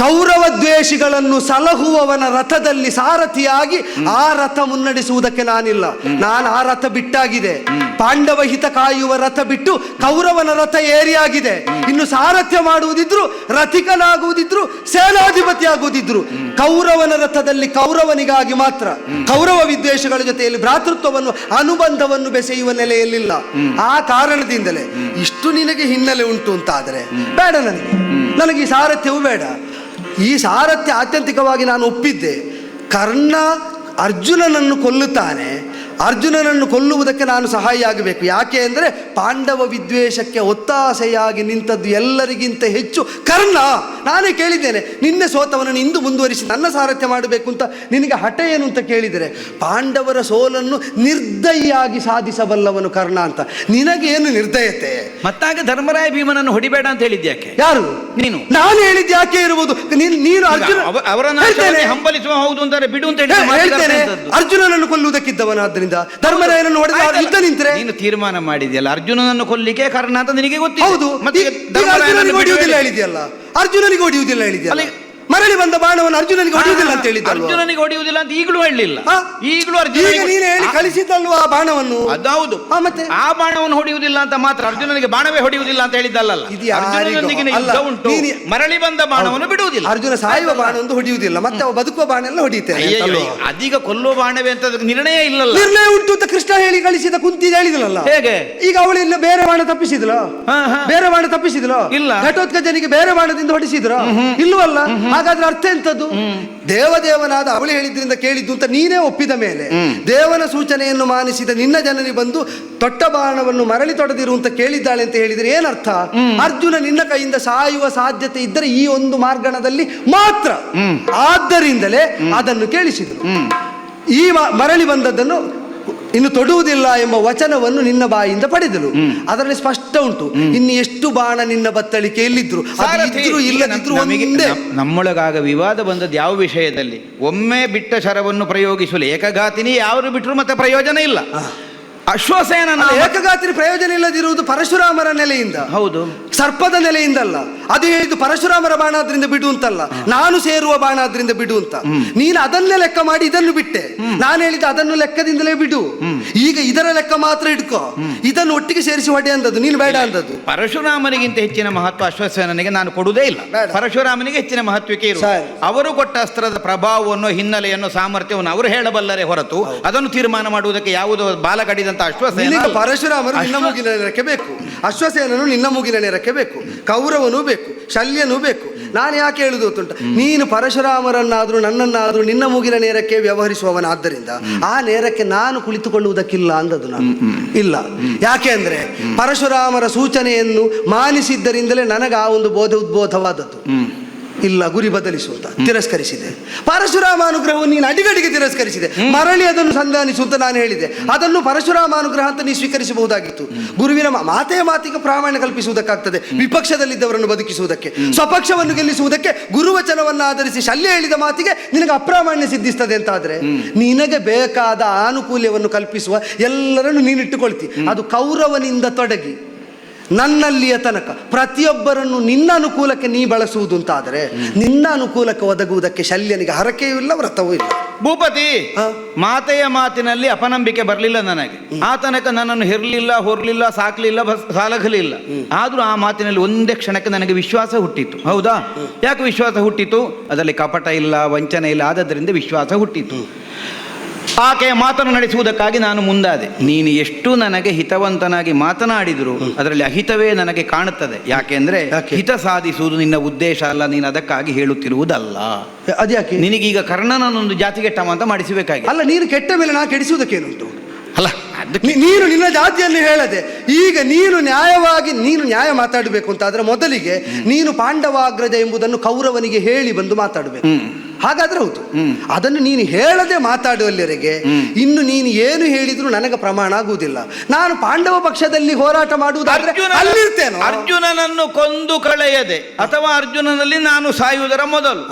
Speaker 3: ಕೌರವ ದ್ವೇಷಿಗಳನ್ನು ಸಲಹುವವನ ರಥದಲ್ಲಿ ಸಾರಥಿಯಾಗಿ ಆ ರಥ ಮುನ್ನಡೆಸುವುದಕ್ಕೆ ನಾನಿಲ್ಲ. ನಾನು ಆ ರಥ ಬಿಟ್ಟಾಗಿದೆ. ಪಾಂಡವ ಹಿತ ಕಾಯುವ ರಥ ಬಿಟ್ಟು ಕೌರವನ ರಥ ಏರಿಯಾಗಿದೆ. ಇನ್ನು ಸಾರಥ್ಯ ಮಾಡುವುದಿದ್ರು, ರಥಿಕನಾಗುವುದಿದ್ರು, ಸೇನಾಧಿಪತಿ ಆಗುವುದಿದ್ರು ಕೌರವನ ರಥದಲ್ಲಿ ಕೌರವನಿಗಾಗಿ ಮಾತ್ರ. ಕೌರವ ವಿದ್ವೇಷಗಳ ಜೊತೆಯಲ್ಲಿ ಭ್ರಾತೃತ್ವವನ್ನು ಅನುಬಂಧವನ್ನು ಬೆಸೆಯುವ ನೆಲೆಯಲ್ಲಿಲ್ಲ. ಆ ಕಾರಣದಿಂದಲೇ ಇಷ್ಟು ನಿನಗೆ ಹಿನ್ನೆಲೆ ಉಂಟು ಅಂತಾದರೆ ಬೇಡ, ನನಗೆ ಈ ಸಾರಥ್ಯವು ಬೇಡ. ಈ ಸಾರಥ್ಯ ಆತ್ಯಂತಿಕವಾಗಿ ನಾನು ಒಪ್ಪಿದ್ದೆ. ಕರ್ಣ ಅರ್ಜುನನನ್ನು ಕೊಲ್ಲುತ್ತಾನೆ, ಅರ್ಜುನನನ್ನು ಕೊಲ್ಲುವುದಕ್ಕೆ ನಾನು ಸಹಾಯ ಆಗಬೇಕು. ಯಾಕೆ ಅಂದರೆ ಪಾಂಡವ ವಿದ್ವೇಷಕ್ಕೆ ಒತ್ತಾಸೆಯಾಗಿ ನಿಂತದ್ದು ಎಲ್ಲರಿಗಿಂತ ಹೆಚ್ಚು ಕರ್ಣ. ನಾನೇ ಕೇಳಿದ್ದೇನೆ, ನಿನ್ನೆ ಸೋತವನನ್ನು ಇಂದು ಮುಂದುವರಿಸಿ ನನ್ನ ಸಾರಥ್ಯ ಮಾಡಬೇಕು ಅಂತ ನಿನಗೆ ಹಠ ಏನು ಅಂತ ಕೇಳಿದರೆ, ಪಾಂಡವರ ಸೋಲನ್ನು ನಿರ್ದಯಿಯಾಗಿ ಸಾಧಿಸಬಲ್ಲವನು ಕರ್ಣ ಅಂತ. ನಿನಗೇನು ನಿರ್ದಯತೆ?
Speaker 2: ಮತ್ತಾಗ ಧರ್ಮರಾಯ ಭೀಮನನ್ನು ಹೊಡಿಬೇಡ ಅಂತ ಹೇಳಿದ್ಯಾಕೆ?
Speaker 3: ಯಾರು? ನೀನು. ನಾನು ಹೇಳಿದ್ದು ಯಾಕೆ ಇರುವುದು? ನೀನು ಅರ್ಜುನ
Speaker 2: ಅವರನ್ನು ಹಂಬಲಿಸುವ ಹೌದು ಅಂತಾರೆ, ಬಿಡು ಅಂತ
Speaker 3: ಹೇಳ್ತೇನೆ. ಅರ್ಜುನನನ್ನು ಕೊಲ್ಲುವುದಕ್ಕಿದ್ದವನಾದ್ದರಿಂದ ಧರ್ಮರಾಯನನ್ನು ಹೊಡೆದ ಯುದ್ಧ ನಿಂತರೆ
Speaker 2: ನೀನು ತೀರ್ಮಾನ ಮಾಡಿದ್ಯಲ್ಲ ಅರ್ಜುನನನ್ನು ಕೊಲ್ಲಿಕ್ಕೆ ಕರ್ಣ ಅಂತ ನಿನಗೆ ಗೊತ್ತಿದೆ.
Speaker 3: ಹೌದು, ಅರ್ಜುನನಿಗೆ ಹೊಡೆಯುವುದಿಲ್ಲ ಹೇಳಿದ್ಯಲ್ಲ, ಅರ್ಜುನನಿಗೆ ಹೊಡೆಯುವುದಿಲ್ಲ ಹೇಳಿದ್ಯಲ್ಲ. ಮರಳಿ ಬಂದ ಬಾಣವನ್ನು ಅರ್ಜುನನಿಗೆ ಹೊಡೆಯುವುದಿಲ್ಲ ಅಂತ ಹೇಳಿದ್ದ.
Speaker 2: ಅರ್ಜುನನಿಗೆ ಹೊಡೆಯುವುದಿಲ್ಲ ಅಂತ ಈಗಲೂ ಹೇಳಲಿಲ್ಲ. ಈಗಲೂ
Speaker 3: ನೀನು ಹೇಳಿ ಕಳಿಸಿದ್ದಲ್ವಾ ಆ ಬಾಣವನ್ನು?
Speaker 2: ಅದೌದು, ಮತ್ತೆ ಆ ಬಾಣವನ್ನು ಹೊಡೆಯುವುದಿಲ್ಲ ಅಂತ ಮಾತ್ರ, ಅರ್ಜುನನಿಗೆ ಬಾಣವೇ ಹೊಡೆಯುವುದಿಲ್ಲ ಅಂತ ಹೇಳಿದ್ದಲ್ಲ. ಅರ್ಜುನನೊಂದಿಗಿನ ಯುದ್ಧ ಉಂಟು, ಮರಳಿ ಬಂದ ಬಾಣವನ್ನು ಬಿಡುವುದಿಲ್ಲ.
Speaker 3: ಅರ್ಜುನ ಸಾಯುವ ಬಾಣ ಒಂದು ಹೊಡೆಯುವುದಿಲ್ಲ, ಮತ್ತೆ ಅವ ಬದುಕುವ ಬಾಣ ಎಲ್ಲ ಹೊಡೆಯುತ್ತೇನೆ.
Speaker 2: ಅದೀಗ ಕೊಲ್ಲುವ ಬಾಣವೇ ಅಂತ ನಿರ್ಣಯ ಇಲ್ಲಲ್ಲ.
Speaker 3: ನಿರ್ಣಯ ಉಂಟು ಅಂತ ಕೃಷ್ಣ ಹೇಳಿ ಕಳಿಸಿದ ಕುಂತಿ ಹೇಳಿದಲ್ಲ.
Speaker 2: ಹೇಗೆ? ಈಗ
Speaker 3: ಅವಳಿಲ್ಲ ಬೇರೆ ಬಾಣ ತಪ್ಪಿಸಿದ್ಲ? ಬೇರೆ ಬಾಣ ತಪ್ಪಿಸಿದ್ಲ?
Speaker 2: ಇಲ್ಲ.
Speaker 3: ಘಟೋತ್ಕಚನಿಗೆ ಬೇರೆ ಬಾಣದಿಂದ ಹೊಡಿಸಿದ್ರ? ಇಲ್ಲವಲ್ಲ. ಹಾಗಾದ್ರೆ ಅರ್ಥ ಎಂತದ್ದು? ದೇವದೇವನಾದ ಅವಳು ಹೇಳಿದ್ರಿಂದ ಕೇಳಿದ್ದು ಅಂತ ನೀನೇ ಒಪ್ಪಿದ ಮೇಲೆ ದೇವನ ಸೂಚನೆಯನ್ನು ಮಾನಿಸಿದ ನಿನ್ನ ಜನನಿ ಬಂದು ತೊಟ್ಟ ಬಾಣವನ್ನು ಮರಳಿ ತೊಡೆದಿರು ಅಂತ ಕೇಳಿದ್ದಾಳೆ ಅಂತ ಹೇಳಿದ್ರೆ ಏನರ್ಥ? ಅರ್ಜುನ ನಿನ್ನ ಕೈಯಿಂದ ಸಾಯುವ ಸಾಧ್ಯತೆ ಇದ್ದರೆ ಈ ಒಂದು ಮಾರ್ಗಣದಲ್ಲಿ ಮಾತ್ರ. ಆದ್ದರಿಂದಲೇ ಅದನ್ನು ಕೇಳಿಸಿದರು. ಈ ಮರಳಿ ಬಂದದ್ದನ್ನು ಇನ್ನು ತೊಡುವುದಿಲ್ಲ ಎಂಬ ವಚನವನ್ನು ನಿನ್ನ ಬಾಯಿಂದ ಪಡೆದಳು. ಅದರಲ್ಲಿ ಸ್ಪಷ್ಟ ಉಂಟು, ಇನ್ನು ಎಷ್ಟು ಬಾಣ ನಿನ್ನ ಬತ್ತಳಿಕೆ ಎಲ್ಲಿದ್ರು ಇಲ್ಲದಿದ್ರು ಒಂದೇ.
Speaker 2: ನಮ್ಮೊಳಗಾಗ ವಿವಾದ ಬಂದದ್ದು ಯಾವ ವಿಷಯದಲ್ಲಿ? ಒಮ್ಮೆ ಬಿಟ್ಟ ಶರವನ್ನು ಪ್ರಯೋಗಿಸಲು ಏಕಘಾತಿನಿ ಯಾರು ಬಿಟ್ಟರು ಮತ್ತೆ ಪ್ರಯೋಜನ ಇಲ್ಲ. ಅಶ್ವಸೇನ
Speaker 3: ಏಕಘಾತಿನಿ ಪ್ರಯೋಜನ ಇಲ್ಲದಿರುವುದು ಪರಶುರಾಮರ ನೆಲೆಯಿಂದ.
Speaker 2: ಹೌದು,
Speaker 3: ಸರ್ಪದ ನೆಲೆಯಿಂದಲ್ಲ. ಅದು ಹೇಳಿದ್ದು ಪರಶುರಾಮರ ಬಾಣ ಆದ್ರಿಂದ ಬಿಡು ಅಂತಲ್ಲ, ನಾನು ಸೇರುವ ಬಾಣ ಆದ್ರಿಂದ ಬಿಡು ಅಂತ. ನೀನು ಅದನ್ನೇ ಲೆಕ್ಕ ಮಾಡಿ ಇದನ್ನು ಬಿಟ್ಟೆ. ನಾನು ಹೇಳಿದ್ದು ಅದನ್ನು ಲೆಕ್ಕದಿಂದಲೇ ಬಿಡು. ಈಗ ಇದರ ಲೆಕ್ಕ ಮಾತ್ರ ಇಟ್ಕೋ, ಇದನ್ನು ಒಟ್ಟಿಗೆ ಸೇರಿಸಿ ಹೊಡೆ ಅಂದದ್ದು ನೀನು ಬೇಡ ಅಂದದ್ದು.
Speaker 2: ಪರಶುರಾಮನಿಗಿಂತ ಹೆಚ್ಚಿನ ಮಹತ್ವ ಅಶ್ವಸೇನನಿಗೆ ನಾನು ಕೊಡುವುದೇ ಇಲ್ಲ. ಪರಶುರಾಮನಿಗೆ ಹೆಚ್ಚಿನ ಮಹತ್ವಕ್ಕೆ ಇರು. ಅವರು ಕೊಟ್ಟ ಅಸ್ತ್ರದ ಪ್ರಭಾವವನ್ನು, ಹಿನ್ನೆಲೆಯನ್ನು, ಸಾಮರ್ಥ್ಯವನ್ನು ಅವರು ಹೇಳಬಲ್ಲರೆ ಹೊರತು ಅದನ್ನು ತೀರ್ಮಾನ ಮಾಡುವುದಕ್ಕೆ ಯಾವುದೋ ಬಾಲಗಡಿದ ಅಶ್ವಸೇನ.
Speaker 3: ಪರಶುರಾಮನು ನಿನ್ನ ಮೂಗಿನ ನೇರಕ್ಕೆ ಬೇಕು, ಅಶ್ವಸೇನನು ನಿನ್ನ ಮೂಗಿನ ನೇರಕ್ಕೆ ಬೇಕು, ಕೌರವನೂ ಬೇಕು, ಶಲ್ಯನೂ ಬೇಕು. ನಾನು ಯಾಕೆ ಹೇಳುದು ಗೊತ್ತುಂಟ, ನೀನು ಪರಶುರಾಮರನ್ನಾದ್ರೂ ನನ್ನನ್ನಾದ್ರೂ ನಿನ್ನ ಮೂಗಿನ ನೇರಕ್ಕೆ ವ್ಯವಹರಿಸುವವನಾದ್ದರಿಂದ ಆ ನೇರಕ್ಕೆ ನಾನು ಕುಳಿತುಕೊಳ್ಳುವುದಕ್ಕಿಲ್ಲ ಅಂದದ್ದು ನಾನು. ಇಲ್ಲ, ಯಾಕೆ ಅಂದ್ರೆ ಪರಶುರಾಮರ ಸೂಚನೆಯನ್ನು ಮಾನಿಸಿದ್ದರಿಂದಲೇ ನನಗೆ ಆ ಒಂದು ಉದ್ಬೋಧವಾದದ್ದು. ಇಲ್ಲ ಗುರಿ ಬದಲಿಸುವಂತ ತಿರಸ್ಕರಿಸಿದೆ. ಪರಶುರಾಮ ಅನುಗ್ರಹವನ್ನು ನೀನು ಅಡಿಗಡಿಗೆ ತಿರಸ್ಕರಿಸಿದೆ. ಮರಳಿ ಅದನ್ನು ಸಂಧಾನಿಸು ಅಂತ ನಾನು ಹೇಳಿದೆ. ಅದನ್ನು ಪರಶುರಾಮ ಅನುಗ್ರಹ ಅಂತ ನೀನು ಸ್ವೀಕರಿಸಬಹುದಾಗಿತ್ತು. ಗುರುವಿನ ಮಾತೆಯ ಮಾತಿಗೆ ಪ್ರಾಮಾಣ್ಯ ಕಲ್ಪಿಸುವುದಕ್ಕಾಗ್ತದೆ, ವಿಪಕ್ಷದಲ್ಲಿದ್ದವರನ್ನು ಬದುಕಿಸುವುದಕ್ಕೆ, ಸ್ವಪಕ್ಷವನ್ನು ಗೆಲ್ಲಿಸುವುದಕ್ಕೆ. ಗುರುವಚನವನ್ನು ಆಧರಿಸಿ ಶಲ್ಯ ಹೇಳಿದ ಮಾತಿಗೆ ನಿನಗೆ ಅಪ್ರಾಮಾಣ್ಯ ಸಿದ್ಧಿಸ್ತದೆ ಅಂತಾದ್ರೆ ನಿನಗೆ ಬೇಕಾದ ಆನುಕೂಲ್ಯವನ್ನು ಕಲ್ಪಿಸುವ ಎಲ್ಲರನ್ನು ನೀನಿಟ್ಟುಕೊಳ್ತಿ. ಅದು ಕೌರವನಿಂದ ತೊಡಗಿ ನನ್ನಲ್ಲಿಯ ತನಕ ಪ್ರತಿಯೊಬ್ಬರನ್ನು ನಿನ್ನ ಅನುಕೂಲಕ್ಕೆ ನೀ ಬಳಸುವುದು ಅಂತಾದರೆ ನಿನ್ನ ಅನುಕೂಲಕ್ಕೆ ಒದಗುವುದಕ್ಕೆ ಶಲ್ಯನಿಗೆ ಹರಕೆಯೂ ಇಲ್ಲ, ವ್ರತವೂ ಇಲ್ಲ.
Speaker 2: ಭೂಪತಿ, ಮಾತೆಯ ಮಾತಿನಲ್ಲಿ ಅಪನಂಬಿಕೆ ಬರಲಿಲ್ಲ ನನಗೆ. ಆ ತನಕ ನನ್ನನ್ನು ಹೆರಲಿಲ್ಲ, ಹೊರಲಿಲ್ಲ, ಸಾಕಲಿಲ್ಲ, ಸಾಲಗಲಿಲ್ಲ. ಆದರೂ ಆ ಮಾತಿನಲ್ಲಿ ಒಂದೇ ಕ್ಷಣಕ್ಕೆ ನನಗೆ ವಿಶ್ವಾಸ ಹುಟ್ಟಿತು. ಹೌದಾ? ಯಾಕೆ ವಿಶ್ವಾಸ ಹುಟ್ಟಿತು? ಅದರಲ್ಲಿ ಕಪಟ ಇಲ್ಲ, ವಂಚನೆ ಇಲ್ಲ, ಆದದ್ದರಿಂದ ವಿಶ್ವಾಸ ಹುಟ್ಟಿತು. ಆಕೆಯ ಮಾತನ್ನು ನಡೆಸುವುದಕ್ಕಾಗಿ ನಾನು ಮುಂದಾದೆ. ನೀನು ಎಷ್ಟು ನನಗೆ ಹಿತವಂತನಾಗಿ ಮಾತನಾಡಿದ್ರು ಅದರಲ್ಲಿ ಅಹಿತವೇ ನನಗೆ ಕಾಣುತ್ತದೆ. ಯಾಕೆಂದ್ರೆ ಹಿತ ಸಾಧಿಸುವುದು ನಿನ್ನ ಉದ್ದೇಶ ಅಲ್ಲ, ನೀನು ಅದಕ್ಕಾಗಿ ಹೇಳುತ್ತಿರುವುದಲ್ಲ.
Speaker 3: ಅದ್ಯಾಕೆ?
Speaker 2: ನಿನಗೀಗ ಕರ್ಣನನ್ನೊಂದು ಜಾತಿಗೆಟ್ಟವ ಅಂತ ಮಾಡಿಸಬೇಕಾಗಿ.
Speaker 3: ಅಲ್ಲ, ನೀನು ಕೆಟ್ಟ ಮೇಲೆ ನಾ ಕೆಡಿಸುವುದಕ್ಕೇನುಂಟು?
Speaker 2: ಅಲ್ಲ,
Speaker 3: ನೀನು ನಿನ್ನ ಜಾತಿಯನ್ನು ಹೇಳದೆ ಈಗ ನೀನು ನ್ಯಾಯ ಮಾತಾಡಬೇಕು ಅಂತಾದ್ರೆ ಮೊದಲಿಗೆ ನೀನು ಪಾಂಡವಾಗ್ರಜ ಎಂಬುದನ್ನು ಕೌರವನಿಗೆ ಹೇಳಿ ಬಂದು ಮಾತಾಡಬೇಕು. ಹಾಗಾದ್ರೆ ಹೌದು. ಅದನ್ನು ನೀನು ಹೇಳದೆ ಮಾತಾಡುವಲ್ಲಿವರೆಗೆ ಇನ್ನು ನೀನು ಏನು ಹೇಳಿದ್ರು ನನಗೆ ಪ್ರಮಾಣ ಆಗುವುದಿಲ್ಲ. ನಾನು ಪಾಂಡವ ಪಕ್ಷದಲ್ಲಿ ಹೋರಾಟ ಮಾಡುವುದಾದ್ರೆ ಅಲ್ಲಿರ್ತೇನೆ.
Speaker 2: ಅರ್ಜುನನನ್ನು ಕೊಂದು ಕಳೆಯದೆ ಅಥವಾ ಅರ್ಜುನನಲ್ಲಿ ನಾನು ಸಾಯುವುದರ ಮೊದಲು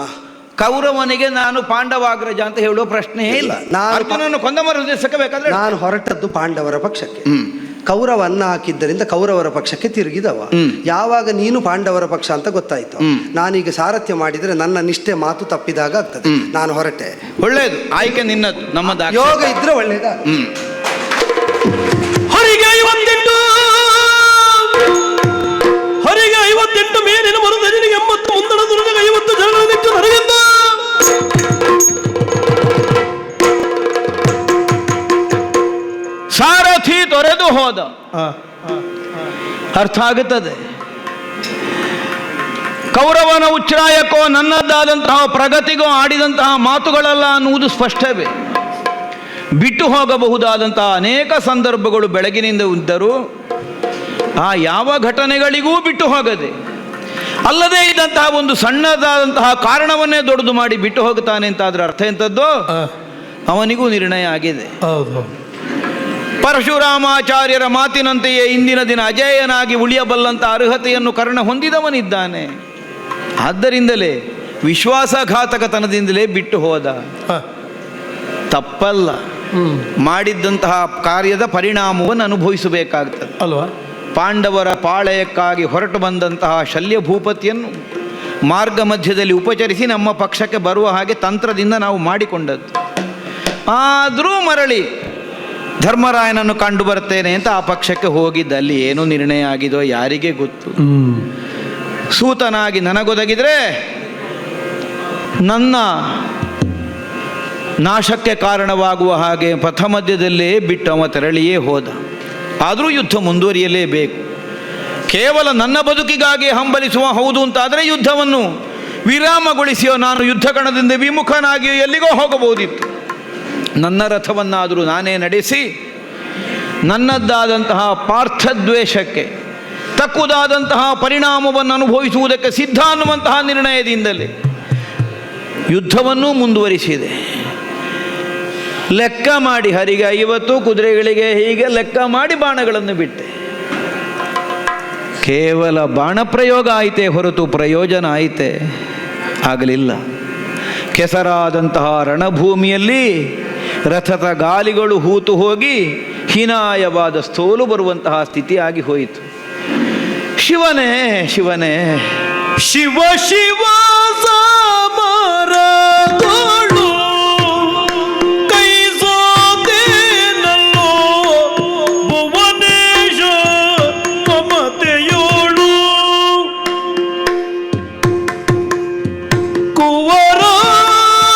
Speaker 2: ಕೌರವನಿಗೆ ನಾನು ಪಾಂಡವಾಗ್ರಜ ಅಂತ ಹೇಳುವ ಪ್ರಶ್ನೆಯೇ ಇಲ್ಲ. ಅರ್ಜುನನ್ನು ಕೊಂದ ಮರುದಿವಸಕ್ಕೆ ಬೇಕಾದ್ರೆ
Speaker 3: ನಾನು ಹೊರಟದ್ದು ಪಾಂಡವರ ಪಕ್ಷಕ್ಕೆ. ಕೌರವ ಅನ್ನ ಹಾಕಿದ್ದರಿಂದ ಕೌರವರ ಪಕ್ಷಕ್ಕೆ ತಿರುಗಿದವ. ಯಾವಾಗ ನೀನು ಪಾಂಡವರ ಪಕ್ಷ ಅಂತ ಗೊತ್ತಾಯ್ತು, ನಾನೀಗ ಸಾರಥ್ಯ ಮಾಡಿದ್ರೆ ನನ್ನ ನಿಷ್ಠೆ ಮಾತು ತಪ್ಪಿದಾಗ ಆಗ್ತದೆ. ನಾನು ಹೊರಟೆ.
Speaker 2: ಒಳ್ಳೇದು, ಆಯ್ಕೆ ನಿನ್ನದು. ನಮ್ಮ
Speaker 3: ಯೋಗ ಇದ್ರೆ ಒಳ್ಳೇದ.
Speaker 1: ಹರಿಗೆ 58 ಮೇಲಿನ ಮರುದನಿಗೆ 80 ಮುಂದಣ ದುರ್ಗ 50 ಜನ ನಿಂತು ನಡೆಯುತ್ತ
Speaker 2: ಸಾರಥಿ ತೊರೆದು ಹೋದ. ಅರ್ಥ ಆಗುತ್ತದೆ. ಕೌರವನ ಉಚ್ಛ್ರಾಯಕ್ಕೋ ನನ್ನದಾದಂತಹ ಪ್ರಗತಿಗೋ ಆಡಿದಂತಹ ಮಾತುಗಳಲ್ಲ ಅನ್ನುವುದು ಸ್ಪಷ್ಟವೇ. ಬಿಟ್ಟು ಹೋಗಬಹುದಾದಂತಹ ಅನೇಕ ಸಂದರ್ಭಗಳು ಬೆಳಗಿನಿಂದ ಇದ್ದರೂ ಆ ಯಾವ ಘಟನೆಗಳಿಗೂ ಬಿಟ್ಟು ಹೋಗದೆ ಅಲ್ಲದೇ ಇದ್ದಂತಹ ಒಂದು ಸಣ್ಣದಾದಂತಹ ಕಾರಣವನ್ನೇ ದೊಡ್ಡದು ಮಾಡಿ ಬಿಟ್ಟು ಹೋಗುತ್ತಾನೆ ಅಂತಾದ್ರೆ ಅರ್ಥ ಎಂಥದ್ದು? ಅವನಿಗೂ ನಿರ್ಣಯ ಆಗಿದೆ. ಪರಶುರಾಮಾಚಾರ್ಯರ ಮಾತಿನಂತೆಯೇ ಇಂದಿನ ದಿನ ಅಜೇಯನಾಗಿ ಉಳಿಯಬಲ್ಲಂತ ಅರ್ಹತೆಯನ್ನು ಕರ್ಣ ಹೊಂದಿದವನಿದ್ದಾನೆ. ಆದ್ದರಿಂದಲೇ ವಿಶ್ವಾಸಘಾತಕತನದಿಂದಲೇ ಬಿಟ್ಟು ಹೋದ. ತಪ್ಪಲ್ಲ. ಮಾಡಿದ್ದಂತಹ ಕಾರ್ಯದ ಪರಿಣಾಮವನ್ನು ಅನುಭವಿಸಬೇಕಾಗ್ತದೆ
Speaker 1: ಅಲ್ವಾ?
Speaker 2: ಪಾಂಡವರ ಪಾಳೆಯಕ್ಕಾಗಿ ಹೊರಟು ಬಂದಂತಹ ಶಲ್ಯ ಭೂಪತಿಯನ್ನು ಮಾರ್ಗ ಮಧ್ಯದಲ್ಲಿ ಉಪಚರಿಸಿ ನಮ್ಮ ಪಕ್ಷಕ್ಕೆ ಬರುವ ಹಾಗೆ ತಂತ್ರದಿಂದ ನಾವು ಮಾಡಿಕೊಂಡದ್ದು. ಆದರೂ ಮರಳಿ ಧರ್ಮರಾಯನನ್ನು ಕಂಡು ಬರ್ತೇನೆ ಅಂತ ಆ ಪಕ್ಷಕ್ಕೆ ಹೋಗಿದ್ದಲ್ಲಿ ಏನು ನಿರ್ಣಯ ಆಗಿದೋ ಯಾರಿಗೆ ಗೊತ್ತು. ಸೂತನಾಗಿ ನನಗೊದಗಿದ್ರೆ ನನ್ನ ನಾಶಕ್ಕೆ ಕಾರಣವಾಗುವ ಹಾಗೆ ಪಥಮಧ್ಯದಲ್ಲೇ ಬಿಟ್ಟು ಅವ ತೆರಳಿಯೇ ಹೋದ. ಆದರೂ ಯುದ್ಧ ಮುಂದುವರಿಯಲೇಬೇಕು. ಕೇವಲ ನನ್ನ ಬದುಕಿಗಾಗಿ ಹಂಬಲಿಸುವ ಹೌದು ಅಂತಾದರೆ ಯುದ್ಧವನ್ನು ವಿರಾಮಗೊಳಿಸಿಯೋ ನಾನು ಯುದ್ಧ ಕಣದಿಂದ ವಿಮುಖನಾಗಿಯೋ ಎಲ್ಲಿಗೋ ಹೋಗಬಹುದಿತ್ತು. ನನ್ನ ರಥವನ್ನಾದರೂ ನಾನೇ ನಡೆಸಿ ನನ್ನದ್ದಾದಂತಹ ಪಾರ್ಥದ್ವೇಷಕ್ಕೆ ತಕ್ಕುದಾದಂತಹ ಪರಿಣಾಮವನ್ನು ಅನುಭವಿಸುವುದಕ್ಕೆ ಸಿದ್ಧ ಅನ್ನುವಂತಹ ನಿರ್ಣಯದಿಂದಲೇ ಯುದ್ಧವನ್ನೂ ಮುಂದುವರಿಸಿದೆ. ಲೆಕ್ಕ ಮಾಡಿ ಹರಿಗೆ 50 ಕುದುರೆಗಳಿಗೆ ಹೀಗೆ ಲೆಕ್ಕ ಮಾಡಿ ಬಾಣಗಳನ್ನು ಬಿಟ್ಟೆ. ಕೇವಲ ಬಾಣ ಪ್ರಯೋಗ ಆಯಿತೇ ಹೊರತು ಪ್ರಯೋಜನ ಆಯಿತೆ ಆಗಲಿಲ್ಲ. ಕೆಸರಾದಂತಹ ರಣಭೂಮಿಯಲ್ಲಿ ರಥದ ಗಾಲಿಗಳು ಹೂತು ಹೋಗಿ ಹೀನಾಯವಾದ ಸ್ತೋಲು ಬರುವಂತಹ ಸ್ಥಿತಿಯಾಗಿ ಹೋಯಿತು. ಶಿವನೇ ಶಿವನೇ
Speaker 1: ಶಿವ ಶಿವ ಸಮರದೋಳು ಕೈಸೋದೇನಲ್ಲೋ ಭುವನೇಶ ಮಮತೆಯೋಳು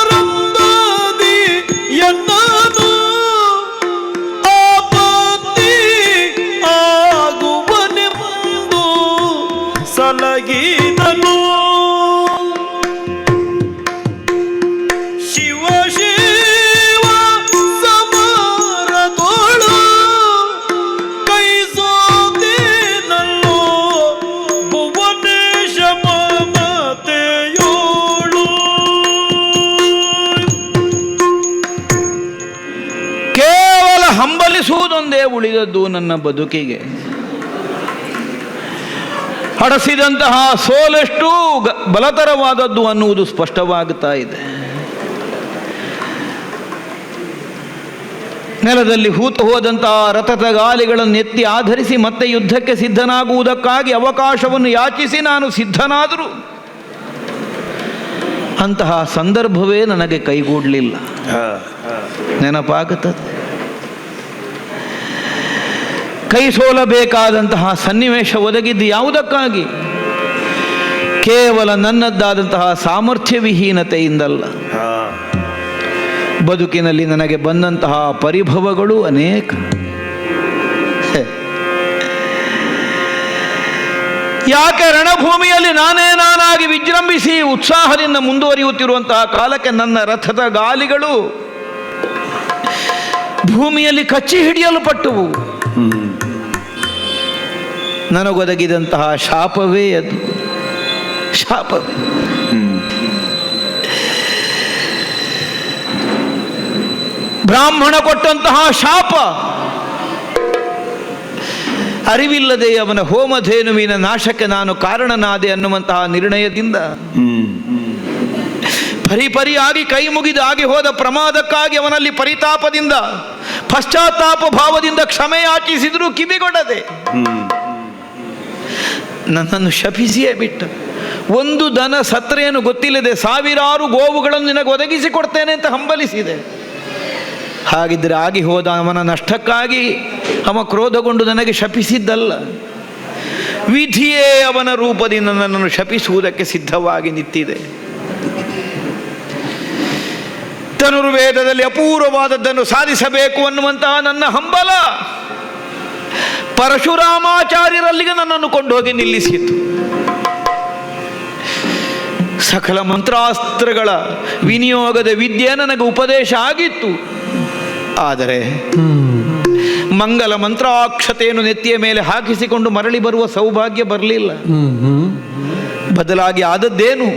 Speaker 1: ಕುವರಾರಂದಾದಿ ಎನ್ನನು ಆಪತ್ತಿ ಆಗುವನೆಂದು ಸಲಗಿದನು. ಶಿವ ಶಿವ ಸಮರದೋಳು ಕೈಸೋದೇನಲ್ಲೋ ಭುವನೇಶ ಮಮತೆಯೋಳು
Speaker 2: ಉಳಿದದ್ದು ನನ್ನ ಬದುಕಿಗೆ. ಹಡಸಿದಂತಹ ಸೋಲೆಷ್ಟು ಬಲತರವಾದದ್ದು ಅನ್ನುವುದು ಸ್ಪಷ್ಟವಾಗುತ್ತಾ ಇದೆ. ನೆಲದಲ್ಲಿ ಹೂತು ಹೋದಂತಹ ರಥದ ಗಾಲಿಗಳನ್ನು ಎತ್ತಿ ಆಧರಿಸಿ ಮತ್ತೆ ಯುದ್ಧಕ್ಕೆ ಸಿದ್ಧನಾಗುವುದಕ್ಕಾಗಿ ಅವಕಾಶವನ್ನು ಯಾಚಿಸಿ ನಾನು ಸಿದ್ಧನಾದರೂ ಅಂತಹ ಸಂದರ್ಭವೇ ನನಗೆ ಕೈಗೂಡಲಿಲ್ಲ. ನೆನಪಾಗುತ್ತದೆ. ಕೈ ಸೋಲಬೇಕಾದಂತಹ ಸನ್ನಿವೇಶ ಒದಗಿದ್ದು ಯಾವುದಕ್ಕಾಗಿ? ಕೇವಲ ನನ್ನದ್ದಾದಂತಹ ಸಾಮರ್ಥ್ಯ ವಿಹೀನತೆಯಿಂದಲ್ಲ. ಬದುಕಿನಲ್ಲಿ ನನಗೆ ಬಂದಂತಹ ಪರಿಭವಗಳು ಅನೇಕ. ಯಾಕೆ ರಣಭೂಮಿಯಲ್ಲಿ ನಾನಾಗಿ ವಿಜೃಂಭಿಸಿ ಉತ್ಸಾಹದಿಂದ ಮುಂದುವರಿಯುತ್ತಿರುವಂತಹ ಕಾಲಕ್ಕೆ ನನ್ನ ರಥದ ಗಾಲಿಗಳು ಭೂಮಿಯಲ್ಲಿ ಕಚ್ಚಿ ಹಿಡಿಯಲ್ಪಟ್ಟವು. ನನಗೊದಗಿದಂತಹ ಶಾಪವೇ ಅದು, ಶಾಪವೇ. ಬ್ರಾಹ್ಮಣ ಕೊಟ್ಟಂತಹ ಶಾಪ. ಅರಿವಿಲ್ಲದೆ ಅವನ ಹೋಮಧೇನುವಿನ ನಾಶಕ್ಕೆ ನಾನು ಕಾರಣನಾದೆ ಅನ್ನುವಂತಹ ನಿರ್ಣಯದಿಂದ ಪರಿಪರಿಯಾಗಿ ಕೈ ಮುಗಿದು ಆಗಿ ಹೋದ ಪ್ರಮಾದಕ್ಕಾಗಿ ಅವನಲ್ಲಿ ಪರಿತಾಪದಿಂದ ಪಶ್ಚಾತ್ತಾಪ ಭಾವದಿಂದ ಕ್ಷಮೆ ಯಾಚಿಸಿದರೂ ಕಿವಿಗೊಡದೆ ನನ್ನನ್ನು ಶಪಿಸಿಯೇ ಬಿಟ್ಟ. ಒಂದು ದನ ಸತ್ರೇನು ಗೊತ್ತಿಲ್ಲದೆ ಸಾವಿರಾರು ಗೋವುಗಳನ್ನು ನಿನಗೆ ಒದಗಿಸಿಕೊಡ್ತೇನೆ ಅಂತ ಹಂಬಲಿಸಿದೆ. ಹಾಗಿದ್ದರೆ ಆಗಿ ಹೋದ ಅವನ ನಷ್ಟಕ್ಕಾಗಿ ಅವ ಕ್ರೋಧಗೊಂಡು ನನಗೆ ಶಪಿಸಿದ್ದಲ್ಲ. ವಿಧಿಯೇ ಅವನ ರೂಪದಿಂದ ನನ್ನನ್ನು ಶಪಿಸುವುದಕ್ಕೆ ಸಿದ್ಧವಾಗಿ ನಿಂತಿದೆ. ಧನುರ್ವೇದದಲ್ಲಿ ಅಪೂರ್ವವಾದದ್ದನ್ನು ಸಾಧಿಸಬೇಕು ಅನ್ನುವಂತಹ ನನ್ನ ಹಂಬಲ ಪರಶುರಾಮಾಚಾರ್ಯರಲ್ಲಿಗೆ ನನ್ನನ್ನು ಕೊಂಡೋಗಿ ನಿಲ್ಲಿಸಿತು. ಸಕಲ ಮಂತ್ರಾಸ್ತ್ರಗಳ ವಿನಿಯೋಗದ ವಿದ್ಯೆ ನನಗೆ ಉಪದೇಶ ಆಗಿತ್ತು. ಆದರೆ ಮಂಗಲ ಮಂತ್ರಾಕ್ಷತೆಯನ್ನು ನೆತ್ತಿಯ ಮೇಲೆ ಹಾಕಿಸಿಕೊಂಡು ಮರಳಿ ಬರುವ ಸೌಭಾಗ್ಯ ಬರಲಿಲ್ಲ. ಬದಲಾಗಿ ಆದದ್ದೇನು?